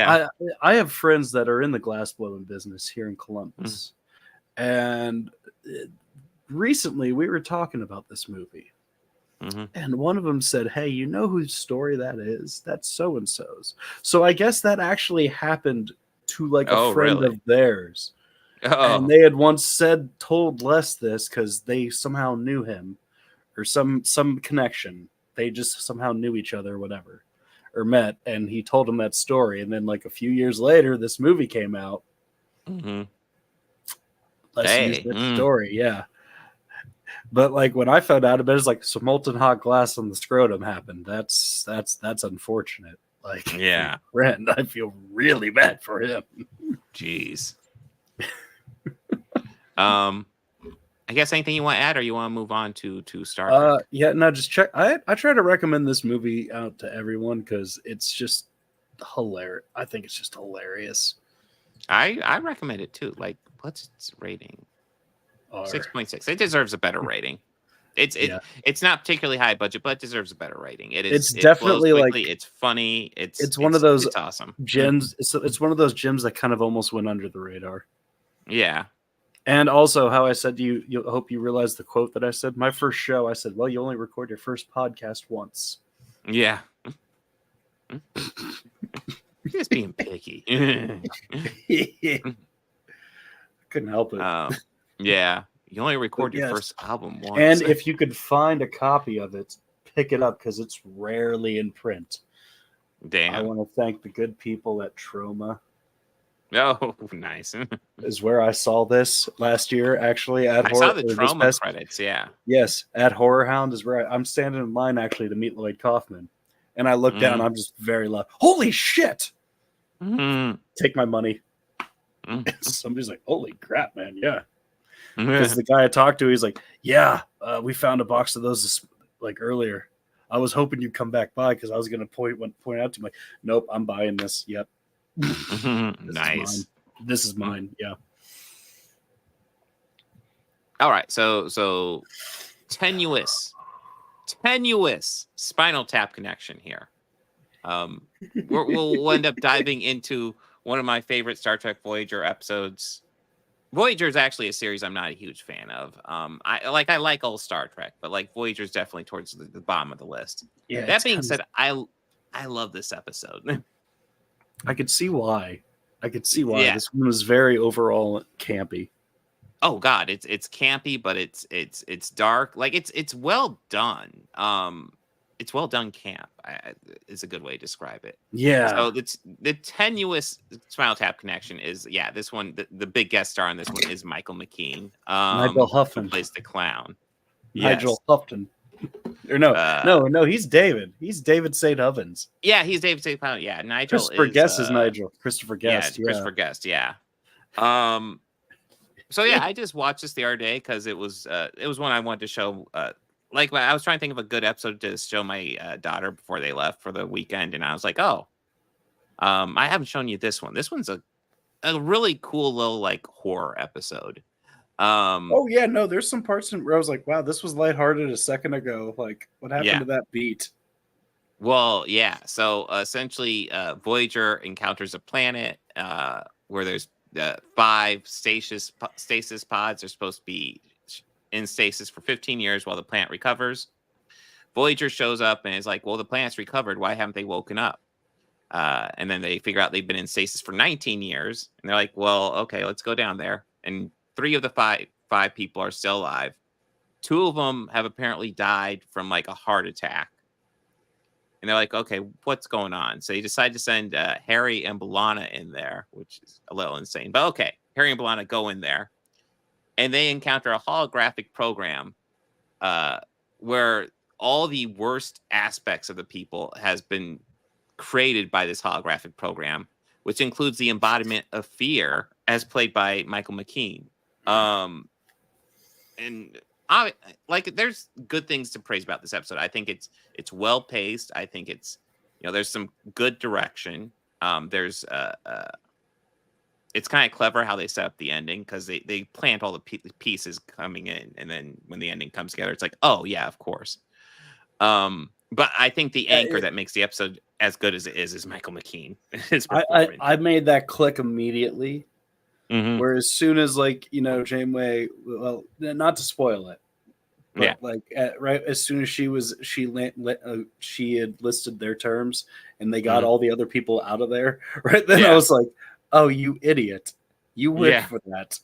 Speaker 2: I have friends that are in the glass blowing business here in Columbus, and recently we were talking about this movie, and one of them said, "Hey, you know whose story that is? That's so and so's." So I guess that actually happened to like a friend of theirs, and they had once told Les this because they somehow knew him or some connection. They just somehow knew each other, or whatever. Or met, and he told him that story, and then like a few years later this movie came out. Let's use that story. But like when I found out about it, it's like some molten hot glass on the scrotum happened. That's unfortunate. Like friend, I feel really bad for him.
Speaker 1: Jeez. I guess anything you want to add, or you want to move on to Star Trek?
Speaker 2: Just check. I try to recommend this movie out to everyone because it's just hilarious. I think it's just hilarious.
Speaker 1: I recommend it too. Like, what's its rating? 6.6. It deserves a better rating. It's not particularly high budget, but it deserves a better rating.
Speaker 2: It's definitely like
Speaker 1: it's funny. It's
Speaker 2: one of those
Speaker 1: awesome
Speaker 2: gems. It's one of those gems that kind of almost went under the radar.
Speaker 1: Yeah.
Speaker 2: And also, how I said to you, you hope you realize the quote that I said. My first show, I said, "Well, you only record your first podcast once."
Speaker 1: Yeah. Just being picky.
Speaker 2: Couldn't help it.
Speaker 1: Yeah, you only record your first album once.
Speaker 2: And if you could find a copy of it, pick it up because it's rarely in print.
Speaker 1: Damn.
Speaker 2: I want to thank the good people at Troma.
Speaker 1: Oh, nice.
Speaker 2: Is where I saw this last year, actually.
Speaker 1: I saw the Troma credits, yeah.
Speaker 2: Yes, at Horror Hound is where I'm standing in line, actually, to meet Lloyd Kaufman. And I look down, I'm just very loud. Holy shit! Take my money. Somebody's like, holy crap, man, yeah. Because the guy I talked to, he's like, yeah, we found a box of those earlier. I was hoping you'd come back by because I was going to point out to him, like, nope, I'm buying this. Yep.
Speaker 1: Nice.
Speaker 2: This is mine. Yeah.
Speaker 1: All right. So tenuous Spinal Tap connection here. We'll end up diving into one of my favorite Star Trek Voyager episodes. Voyager is actually a series I'm not a huge fan of. I like old Star Trek, but like Voyager is definitely towards the bottom of the list. Yeah. That being said, I love this episode.
Speaker 2: I could see why. Yeah. This one was very overall campy.
Speaker 1: Oh God, it's campy, but it's dark. Like it's well done. It's well done camp is a good way to describe it.
Speaker 2: Yeah.
Speaker 1: So the tenuous Spinal Tap connection is this one. The big guest star on this one is Michael McKean.
Speaker 2: Nigel Houghton
Speaker 1: plays the clown.
Speaker 2: Nigel Houghton. Or no, he's David. He's David St. Ovens.
Speaker 1: Yeah, he's David St. Ovens. Yeah, Nigel
Speaker 2: Christopher Guest is Nigel. Christopher Guest. Yeah,
Speaker 1: Christopher Guest. Yeah. So yeah, I just watched this the other day because it was one I wanted to show. Like I was trying to think of a good episode to show my daughter before they left for the weekend, and I was like, I haven't shown you this one. This one's a really cool little like horror episode.
Speaker 2: There's some parts where I was like, wow, this was lighthearted a second ago. Like, what happened to that beat?
Speaker 1: Well, yeah. So essentially, Voyager encounters a planet where there's 5 stasis pods. Are supposed to be in stasis for 15 years while the planet recovers. Voyager shows up and is like, well, the planet's recovered. Why haven't they woken up? And then they figure out they've been in stasis for 19 years. And they're like, well, okay, let's go down there. And 3 of the 5 people are still alive. 2 of them have apparently died from like a heart attack. And they're like, okay, what's going on? So they decide to send Harry and B'Elanna in there, which is a little insane. But okay, Harry and B'Elanna go in there. And they encounter a holographic program where all the worst aspects of the people has been created by this holographic program, which includes the embodiment of fear as played by Michael McKean. And there's good things to praise about this episode. I think it's well paced. I think it's, there's some good direction. It's kind of clever how they set up the ending because they plant all the pieces coming in, and then when the ending comes together, it's like, oh yeah, of course. But I think the anchor that makes the episode as good as it is Michael McKean.
Speaker 2: I made that click immediately. Mm-hmm. Where as soon as Janeway, well, not to spoil it, but right as soon as she had listed their terms and they got all the other people out of there, right then I was like, oh, you idiot! You went for that,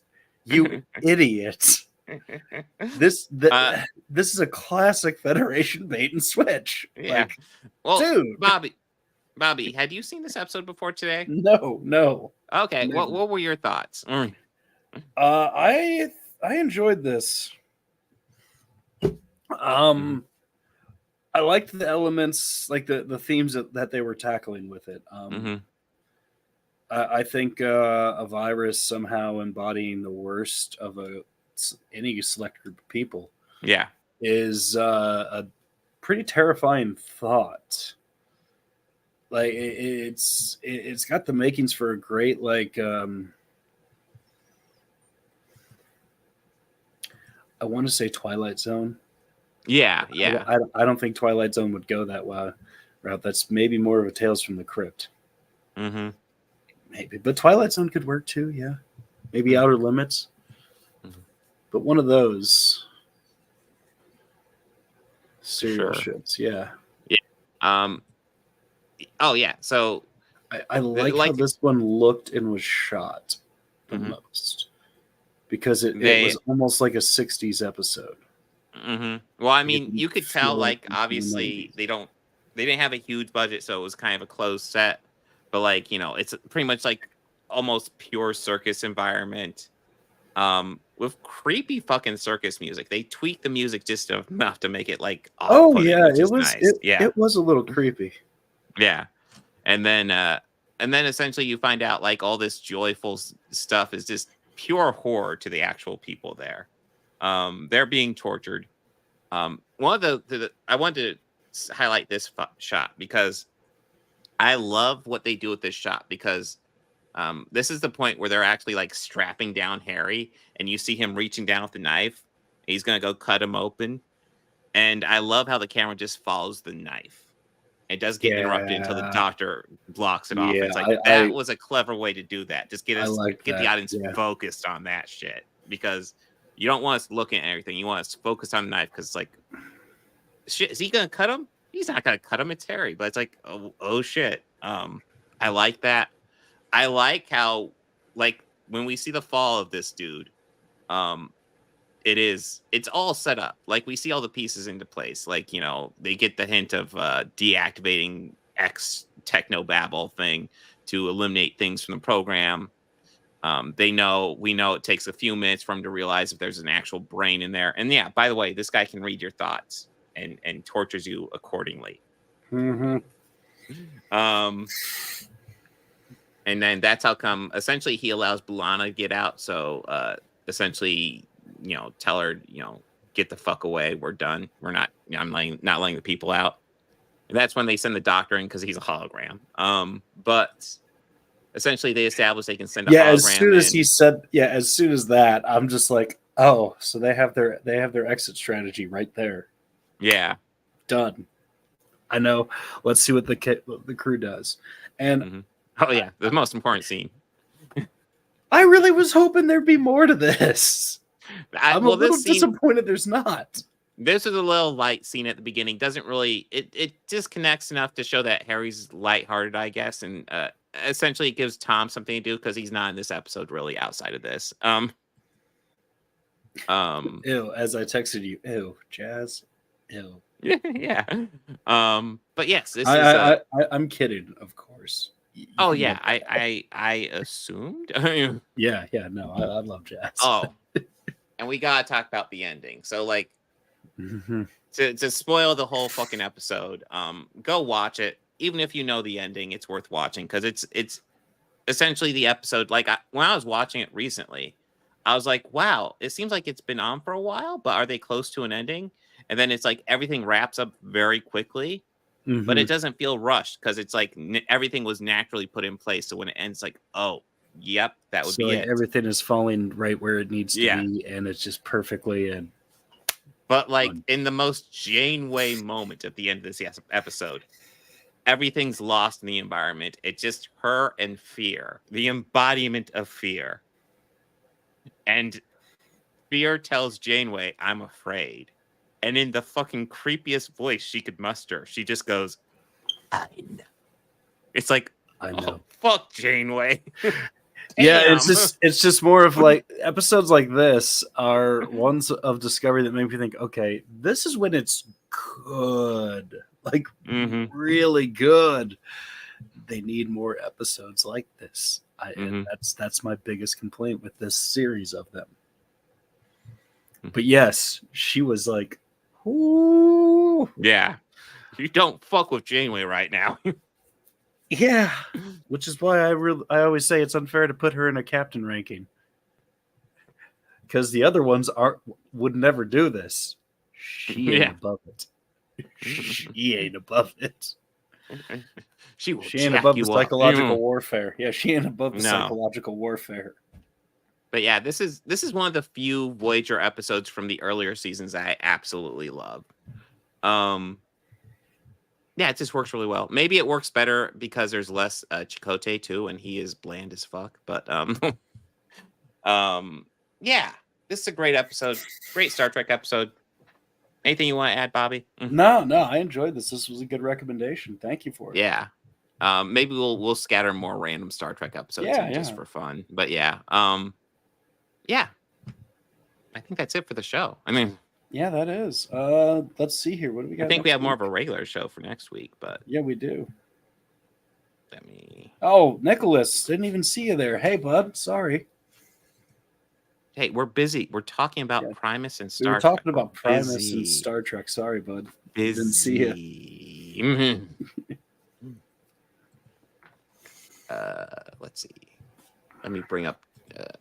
Speaker 2: you idiot! This is a classic Federation bait and switch.
Speaker 1: Yeah, dude, Bobby, had you seen this episode before today?
Speaker 2: No.
Speaker 1: Okay, what were your thoughts?
Speaker 2: I enjoyed this. I liked the elements, like the themes that they were tackling with it. I think a virus somehow embodying the worst of any select group of people.
Speaker 1: Yeah,
Speaker 2: is a pretty terrifying thought. Like it's got the makings for a great I want to say Twilight Zone.
Speaker 1: Yeah.
Speaker 2: I don't think Twilight Zone would go that route. That's maybe more of a Tales from the Crypt.
Speaker 1: Mm-hmm.
Speaker 2: Maybe, but Twilight Zone could work too. Yeah, maybe Outer Limits. Mm-hmm. But one of those serial ships. Yeah.
Speaker 1: Oh yeah, so
Speaker 2: I like how this one looked and was shot the most. because it was almost like a 60s episode.
Speaker 1: Mm-hmm. Well, I mean, you could tell, like, obviously they didn't have a huge budget, so it was kind of a closed set. But like, you know, it's pretty much like almost pure circus environment, with creepy fucking circus music. They tweaked the music just enough to make it like off-putting, which is nice.
Speaker 2: It was a little creepy.
Speaker 1: Yeah, and then essentially you find out like all this joyful stuff is just pure horror to the actual people there. They're being tortured. One of the I wanted to highlight this shot because I love what they do with this shot, because this is the point where they're actually like strapping down Harry, and you see him reaching down with the knife. He's gonna go cut him open, and I love how the camera just follows the knife. It does get interrupted until the doctor blocks it off. It's like that was a clever way to do that. Just get the audience focused on that shit, because you don't want us looking at everything. You want us to focus on the knife, because it's like, shit, is he gonna cut him? He's not gonna cut him. It's Harry. But it's like, oh shit. I like that. I like how, like, when we see the fall of this dude, it's all set up. Like, we see all the pieces into place. Like, you know, they get the hint of deactivating X technobabble thing to eliminate things from the program. We know it takes a few minutes for him to realize if there's an actual brain in there. And yeah, by the way, this guy can read your thoughts and tortures you accordingly.
Speaker 2: Mm-hmm.
Speaker 1: And then that's how come essentially he allows B'Elanna to get out. So essentially, you know, tell her, you know, get the fuck away. We're done. I'm not letting the people out. And that's when they send the doctor in, because he's a hologram. But essentially they establish they can send a hologram.
Speaker 2: As soon as that, I'm just like, oh, so they have their exit strategy right there.
Speaker 1: Yeah.
Speaker 2: Done. I know. Let's see what the crew does. And
Speaker 1: oh yeah, the most important scene.
Speaker 2: I really was hoping there'd be more to this. I'm a little disappointed there's not.
Speaker 1: This is a little light scene at the beginning. Doesn't really it disconnects enough to show that Harry's lighthearted, I guess, and essentially it gives Tom something to do, because he's not in this episode really outside of this.
Speaker 2: Ew, as I texted you, ew, Jazz. Ew.
Speaker 1: Yeah. But yes, this
Speaker 2: I'm kidding, of course.
Speaker 1: Oh yeah, I assumed.
Speaker 2: yeah, no, I love Jazz.
Speaker 1: Oh, and we gotta talk about the ending. So like, to spoil the whole fucking episode, go watch it. Even if you know the ending, it's worth watching, because it's essentially the episode. Like, when I was watching it recently, I was like, wow, it seems like it's been on for a while, but are they close to an ending? And then it's like everything wraps up very quickly. But it doesn't feel rushed, because it's like everything was naturally put in place. So when it ends, like, oh, yep, that would be it.
Speaker 2: Everything is falling right where it needs to be, and it's just perfectly. And
Speaker 1: but like in the most Janeway moment at the end of this episode, everything's lost in the environment. It's just her and fear, the embodiment of fear. And fear tells Janeway, "I'm afraid." And in the fucking creepiest voice she could muster, she just goes, "I know." It's like,
Speaker 2: I know.
Speaker 1: Oh, fuck Janeway.
Speaker 2: Yeah, it's just more of like, episodes like this are ones of discovery that make me think, okay, this is when it's good, like really good. They need more episodes like this. And that's my biggest complaint with this series of them. But yes, she was like, ooh.
Speaker 1: Yeah. You don't fuck with Janeway right now.
Speaker 2: Yeah. Which is why I always say it's unfair to put her in a captain ranking. Because the other ones would never do this. She ain't above it. She ain't above it.
Speaker 1: She
Speaker 2: ain't above the psychological warfare. Yeah, she ain't above the psychological warfare.
Speaker 1: But yeah, this is one of the few Voyager episodes from the earlier seasons that I absolutely love. Yeah, it just works really well. Maybe it works better because there's less Chakotay too, and he is bland as fuck. But yeah, this is a great episode. Great Star Trek episode. Anything you want to add, Bobby?
Speaker 2: No, I enjoyed this. This was a good recommendation. Thank you for it.
Speaker 1: Yeah. Maybe we'll scatter more random Star Trek episodes just for fun. But yeah. Yeah. I think that's it for the show. I mean,
Speaker 2: yeah, that is. Let's see here. What do we got?
Speaker 1: I think we have more of a regular show for next week, but
Speaker 2: yeah, we do.
Speaker 1: Let me.
Speaker 2: Oh, Nicholas, didn't even see you there. Hey, bud, sorry.
Speaker 1: Hey, we're busy. We're talking about Primus and Star
Speaker 2: Trek. We were talking about Primus and Star Trek. Sorry, bud.
Speaker 1: Busy.
Speaker 2: Didn't see you.
Speaker 1: Mm-hmm. Let's see. Let me bring up.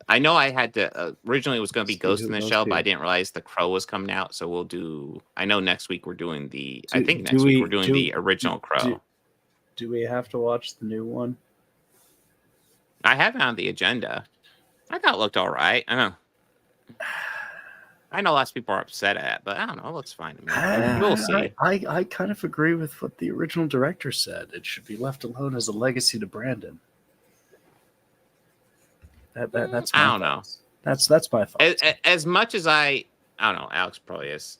Speaker 1: I know I had to. Originally, it was going to be Ghost in the Shell, but I didn't realize The Crow was coming out. So we'll do. I know next week we're doing the. I think next week we're doing the original Crow.
Speaker 2: Do we have to watch the new one?
Speaker 1: I have it on the agenda. I thought it looked all right. I know lots of people are upset at it, but I don't know. It looks fine to me. We'll see.
Speaker 2: I kind of agree with what the original director said. It should be left alone as a legacy to Brandon. That's my
Speaker 1: I don't know.
Speaker 2: That's my thoughts.
Speaker 1: As much as I don't know. Alex probably is.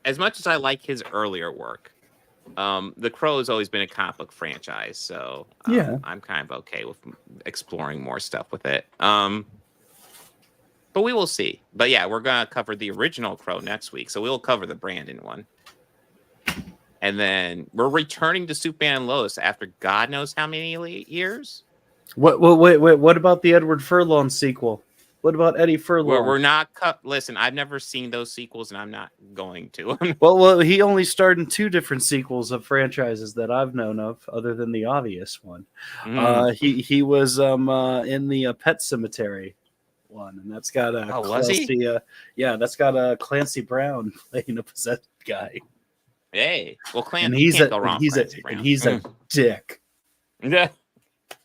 Speaker 1: As much as I like his earlier work, The Crow has always been a comic book franchise, so I'm kind of okay with exploring more stuff with it. But we will see. But yeah, we're gonna cover the original Crow next week, so we'll cover the Brandon one, and then we're returning to Superman and Lois after God knows how many years.
Speaker 2: Wait! What about the Edward Furlong sequel? What about Eddie Furlong?
Speaker 1: We're not. Listen, I've never seen those sequels, and I'm not going to.
Speaker 2: well, he only starred in 2 different sequels of franchises that I've known of, other than the obvious one. He was in the Pet Cemetery one, and that's got a Clancy. That's got a Clancy Brown playing a possessed guy.
Speaker 1: Hey, well, Clancy,
Speaker 2: and he's
Speaker 1: can't go wrong.
Speaker 2: He's a dick.
Speaker 1: Yeah,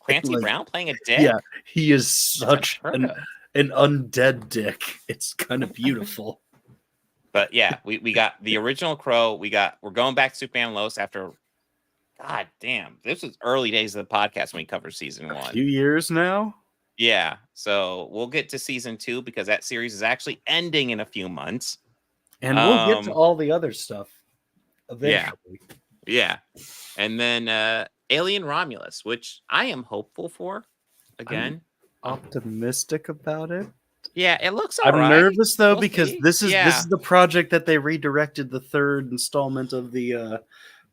Speaker 1: Clancy Brown playing a dick.
Speaker 2: Yeah, he is such an undead dick. It's kind of beautiful.
Speaker 1: But yeah, we got the original Crow. We're going back to Superman and Lois after. God damn, this was early days of the podcast when we covered season 1.
Speaker 2: A few years now.
Speaker 1: Yeah, so we'll get to season 2 because that series is actually ending in a few months,
Speaker 2: and we'll get to all the other stuff eventually.
Speaker 1: Yeah, and then Alien Romulus, which I am hopeful for. Again,
Speaker 2: I'm optimistic about it.
Speaker 1: Yeah, it looks all
Speaker 2: right. I'm nervous though because this is the project that they redirected the 3rd installment of the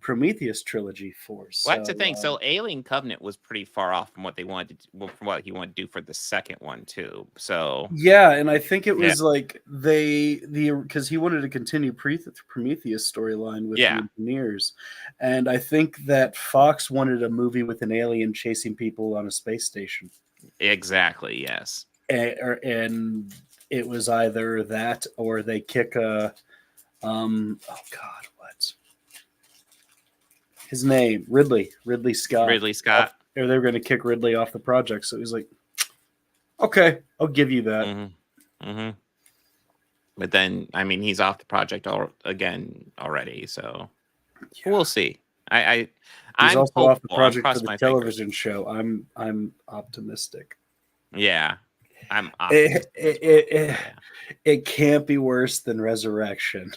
Speaker 2: Prometheus trilogy for. So,
Speaker 1: well, that's the thing. So Alien Covenant was pretty far off from what they wanted to, from what he wanted to do for the second one too. So
Speaker 2: yeah, and I think it was like because he wanted to continue Prometheus storyline with the engineers, and I think that Fox wanted a movie with an alien chasing people on a space station.
Speaker 1: Exactly. Yes.
Speaker 2: And it was either that or they kick a oh God, what? His name, Ridley Scott.
Speaker 1: Ridley Scott.
Speaker 2: Or they were going to kick Ridley off the project. So he's like, okay, I'll give you that.
Speaker 1: Mm-hmm. Mm-hmm. But then, I mean, he's off the project again already. So we'll see.
Speaker 2: He's
Speaker 1: I'm
Speaker 2: also
Speaker 1: hopeful.
Speaker 2: off the project for the television show. I'm optimistic.
Speaker 1: Yeah. I'm optimistic.
Speaker 2: It can't be worse than Resurrection.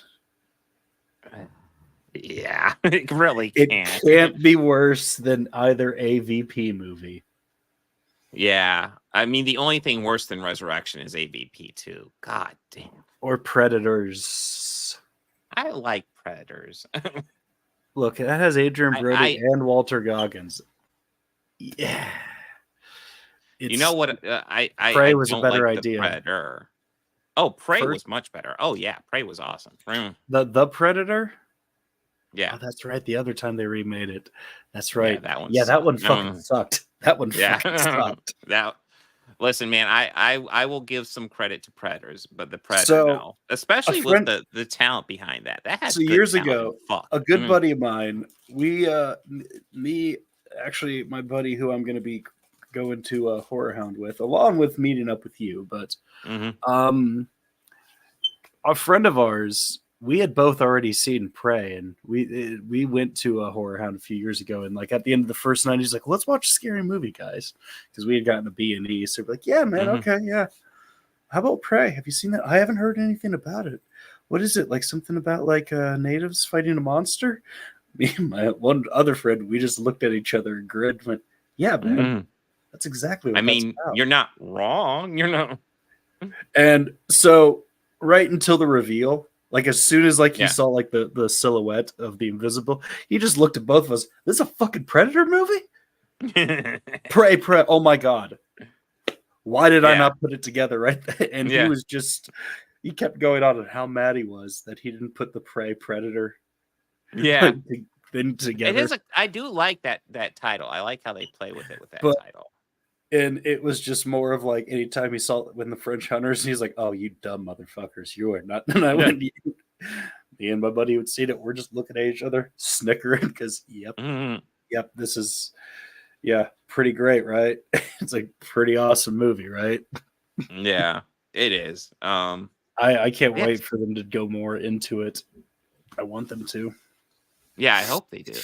Speaker 1: Yeah, it really
Speaker 2: can't.
Speaker 1: It
Speaker 2: can't be worse than either AVP movie.
Speaker 1: Yeah, I mean the only thing worse than Resurrection is AVP 2. God damn.
Speaker 2: Or Predators.
Speaker 1: I like Predators.
Speaker 2: Look, that has Adrian Brody and Walter Goggins. Yeah.
Speaker 1: You know what?
Speaker 2: Prey was a better idea.
Speaker 1: Predator. Oh, Prey was much better. Oh yeah, Prey was awesome.
Speaker 2: The Predator.
Speaker 1: Yeah,
Speaker 2: oh, that's right. The other time they remade it. That's right.
Speaker 1: Yeah, that one.
Speaker 2: That one fucking sucked. That one fucking sucked.
Speaker 1: Listen, man, I will give some credit to Predators, but the Predator, especially with the talent behind that. That had
Speaker 2: years ago. A good buddy of mine. Actually, my buddy who I'm going to be going to a Horror Hound with, along with meeting up with you, but a friend of ours. We had both already seen Prey, and we went to a Horror Hound a few years ago, and like at the end of the first night, he's like, "Let's watch a scary movie, guys," because we had gotten a B&E. So we're like, "Yeah, man, okay, yeah. How about Prey? Have you seen that? I haven't heard anything about it. What is it? Like something about like natives fighting a monster?" Me and my one other friend, we just looked at each other and grinned, and went, "Yeah, man, that's exactly what."
Speaker 1: I mean, you're not wrong. You're not.
Speaker 2: And so right until the reveal, like as soon as like he saw like the silhouette of the Invisible, he just looked at both of us. This is a fucking Predator movie? Prey. Oh my god. Why did I not put it together right there? And he was just, he kept going on how mad he was that he didn't put the Prey Predator thing together.
Speaker 1: It is I do like that title. I like how they play with it with that title.
Speaker 2: And it was just more of like anytime he saw it when the French hunters, he's like, "Oh, you dumb motherfuckers, you are not." And I went, me and my buddy would see it. We're just looking at each other, snickering because, yep, this is, pretty great, right? It's a pretty awesome movie, right?
Speaker 1: Yeah, it is.
Speaker 2: I can't wait for them to go more into it. I want them to.
Speaker 1: Yeah, I hope they do.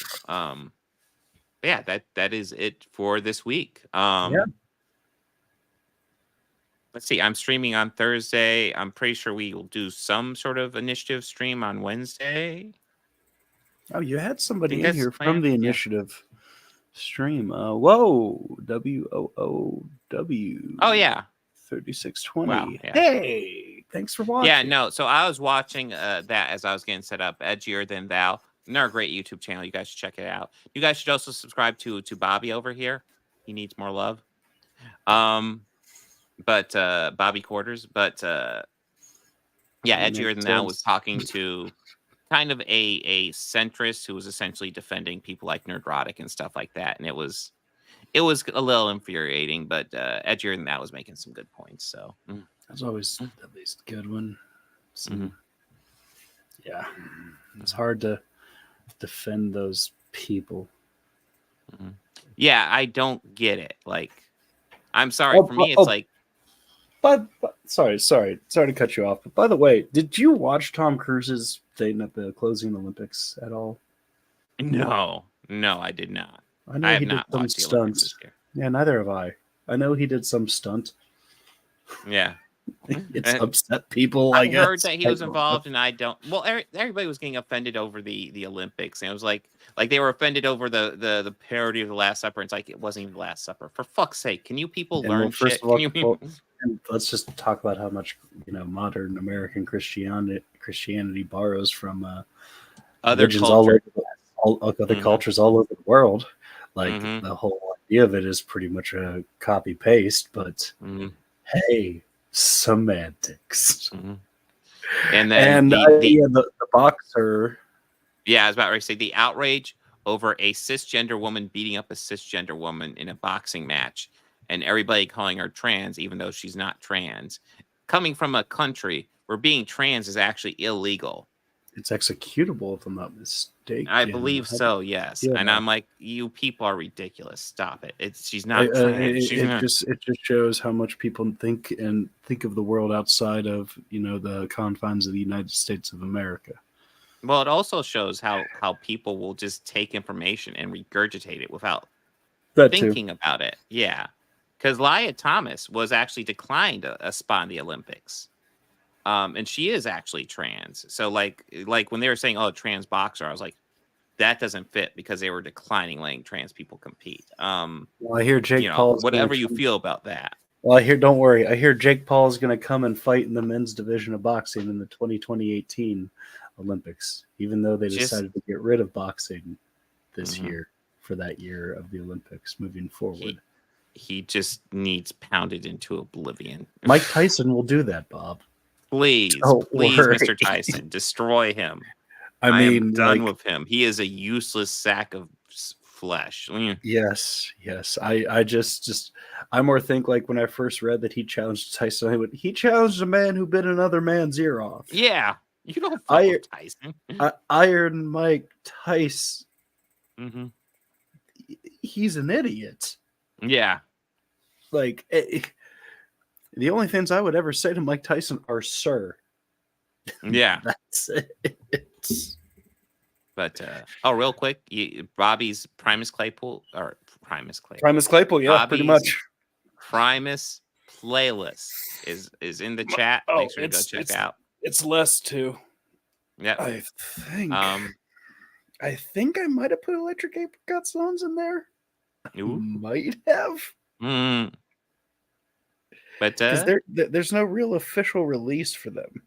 Speaker 1: That is it for this week. Let's see. I'm streaming on Thursday. I'm pretty sure we will do some sort of initiative stream on Wednesday.
Speaker 2: Oh, you had somebody in here from the initiative stream. Whoa, WOOW.
Speaker 1: Oh yeah,
Speaker 2: 3620.
Speaker 1: Wow,
Speaker 2: Hey, thanks for watching.
Speaker 1: Yeah, no. So I was watching that as I was getting set up. Edgier Than Thou. Another great YouTube channel. You guys should check it out. You guys should also subscribe to Bobby over here. He needs more love. But Bobby Quarters. But Edgier Than Thou was talking to kind of a centrist who was essentially defending people like Nerdrotic and stuff like that. And it was a little infuriating, but Edgier Than Thou was making some good points. So
Speaker 2: that's always at least a good one. Yeah, it's hard to defend those people.
Speaker 1: Yeah, I don't get it. Like, I'm sorry. For me, it's like.
Speaker 2: But sorry to cut you off. But by the way, did you watch Tom Cruise's thing at the closing Olympics at all?
Speaker 1: No, I did not.
Speaker 2: I know he did some stunts. Yeah, neither have I. I know he did some stunt.
Speaker 1: Yeah.
Speaker 2: It's upset people, I guess.
Speaker 1: I heard that he was involved, and I don't. Well, everybody was getting offended over the Olympics, and it was like they were offended over the parody of the Last Supper. And it's like it wasn't even the Last Supper. For fuck's sake, can you people learn shit?
Speaker 2: Let's just talk about how much modern American Christianity borrows from
Speaker 1: other cultures,
Speaker 2: other cultures all over the world. Like the whole idea of it is pretty much a copy paste, but hey. Semantics.
Speaker 1: And then
Speaker 2: the boxer.
Speaker 1: Yeah, I was about to say the outrage over a cisgender woman beating up a cisgender woman in a boxing match, and everybody calling her trans, even though she's not trans, coming from a country where being trans is actually illegal.
Speaker 2: It's executable, if I'm not mistaken.
Speaker 1: I believe so, yes. Yeah. And I'm like, you people are ridiculous. Stop it. She's not trans.
Speaker 2: It just shows how much people think of the world outside of the confines of the United States of America.
Speaker 1: Well, it also shows how people will just take information and regurgitate it without thinking about it. Yeah, because Lia Thomas was actually declined a spot in the Olympics. And she is actually trans. So like when they were saying, "Oh, trans boxer," I was like, that doesn't fit because they were declining letting trans people compete.
Speaker 2: Well, I hear Jake Paul.
Speaker 1: Whatever you feel about that.
Speaker 2: Well, don't worry. I hear Jake Paul is going to come and fight in the men's division of boxing in the 2018 Olympics, even though they decided to get rid of boxing this year for that year of the Olympics moving forward.
Speaker 1: He just needs pounded into oblivion.
Speaker 2: Mike Tyson will do that, Bob.
Speaker 1: Please, Mr. Tyson, destroy him. I am done with him. He is a useless sack of flesh.
Speaker 2: Yes. I more think like when I first read that he challenged Tyson, he challenged a man who bit another man's ear off.
Speaker 1: Yeah, you don't fuck with Tyson.
Speaker 2: Iron Mike Tyson. He's an idiot.
Speaker 1: Yeah.
Speaker 2: Like, the only things I would ever say to Mike Tyson are "sir."
Speaker 1: Yeah.
Speaker 2: That's it.
Speaker 1: But real quick, Bobby's Primus Claypool. Yeah,
Speaker 2: Bobby's pretty much.
Speaker 1: Primus playlist is in the chat. Make sure to go check out.
Speaker 2: It's less too.
Speaker 1: Yeah.
Speaker 2: I think I might have put Electric Apricot songs in there.
Speaker 1: Ooh.
Speaker 2: Might have.
Speaker 1: But
Speaker 2: because there's no real official release for them,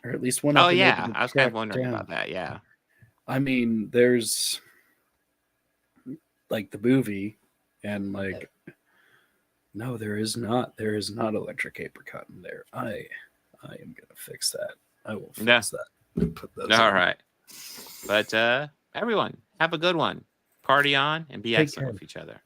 Speaker 2: or at least one.
Speaker 1: Oh yeah, I was kind of wondering about that. Yeah,
Speaker 2: I mean, there's like the movie, and like, no, there is not Electric Apricot in there. I am gonna fix that. I will fix that. Put those
Speaker 1: all right. But everyone, have a good one. Party on and be excellent with each other.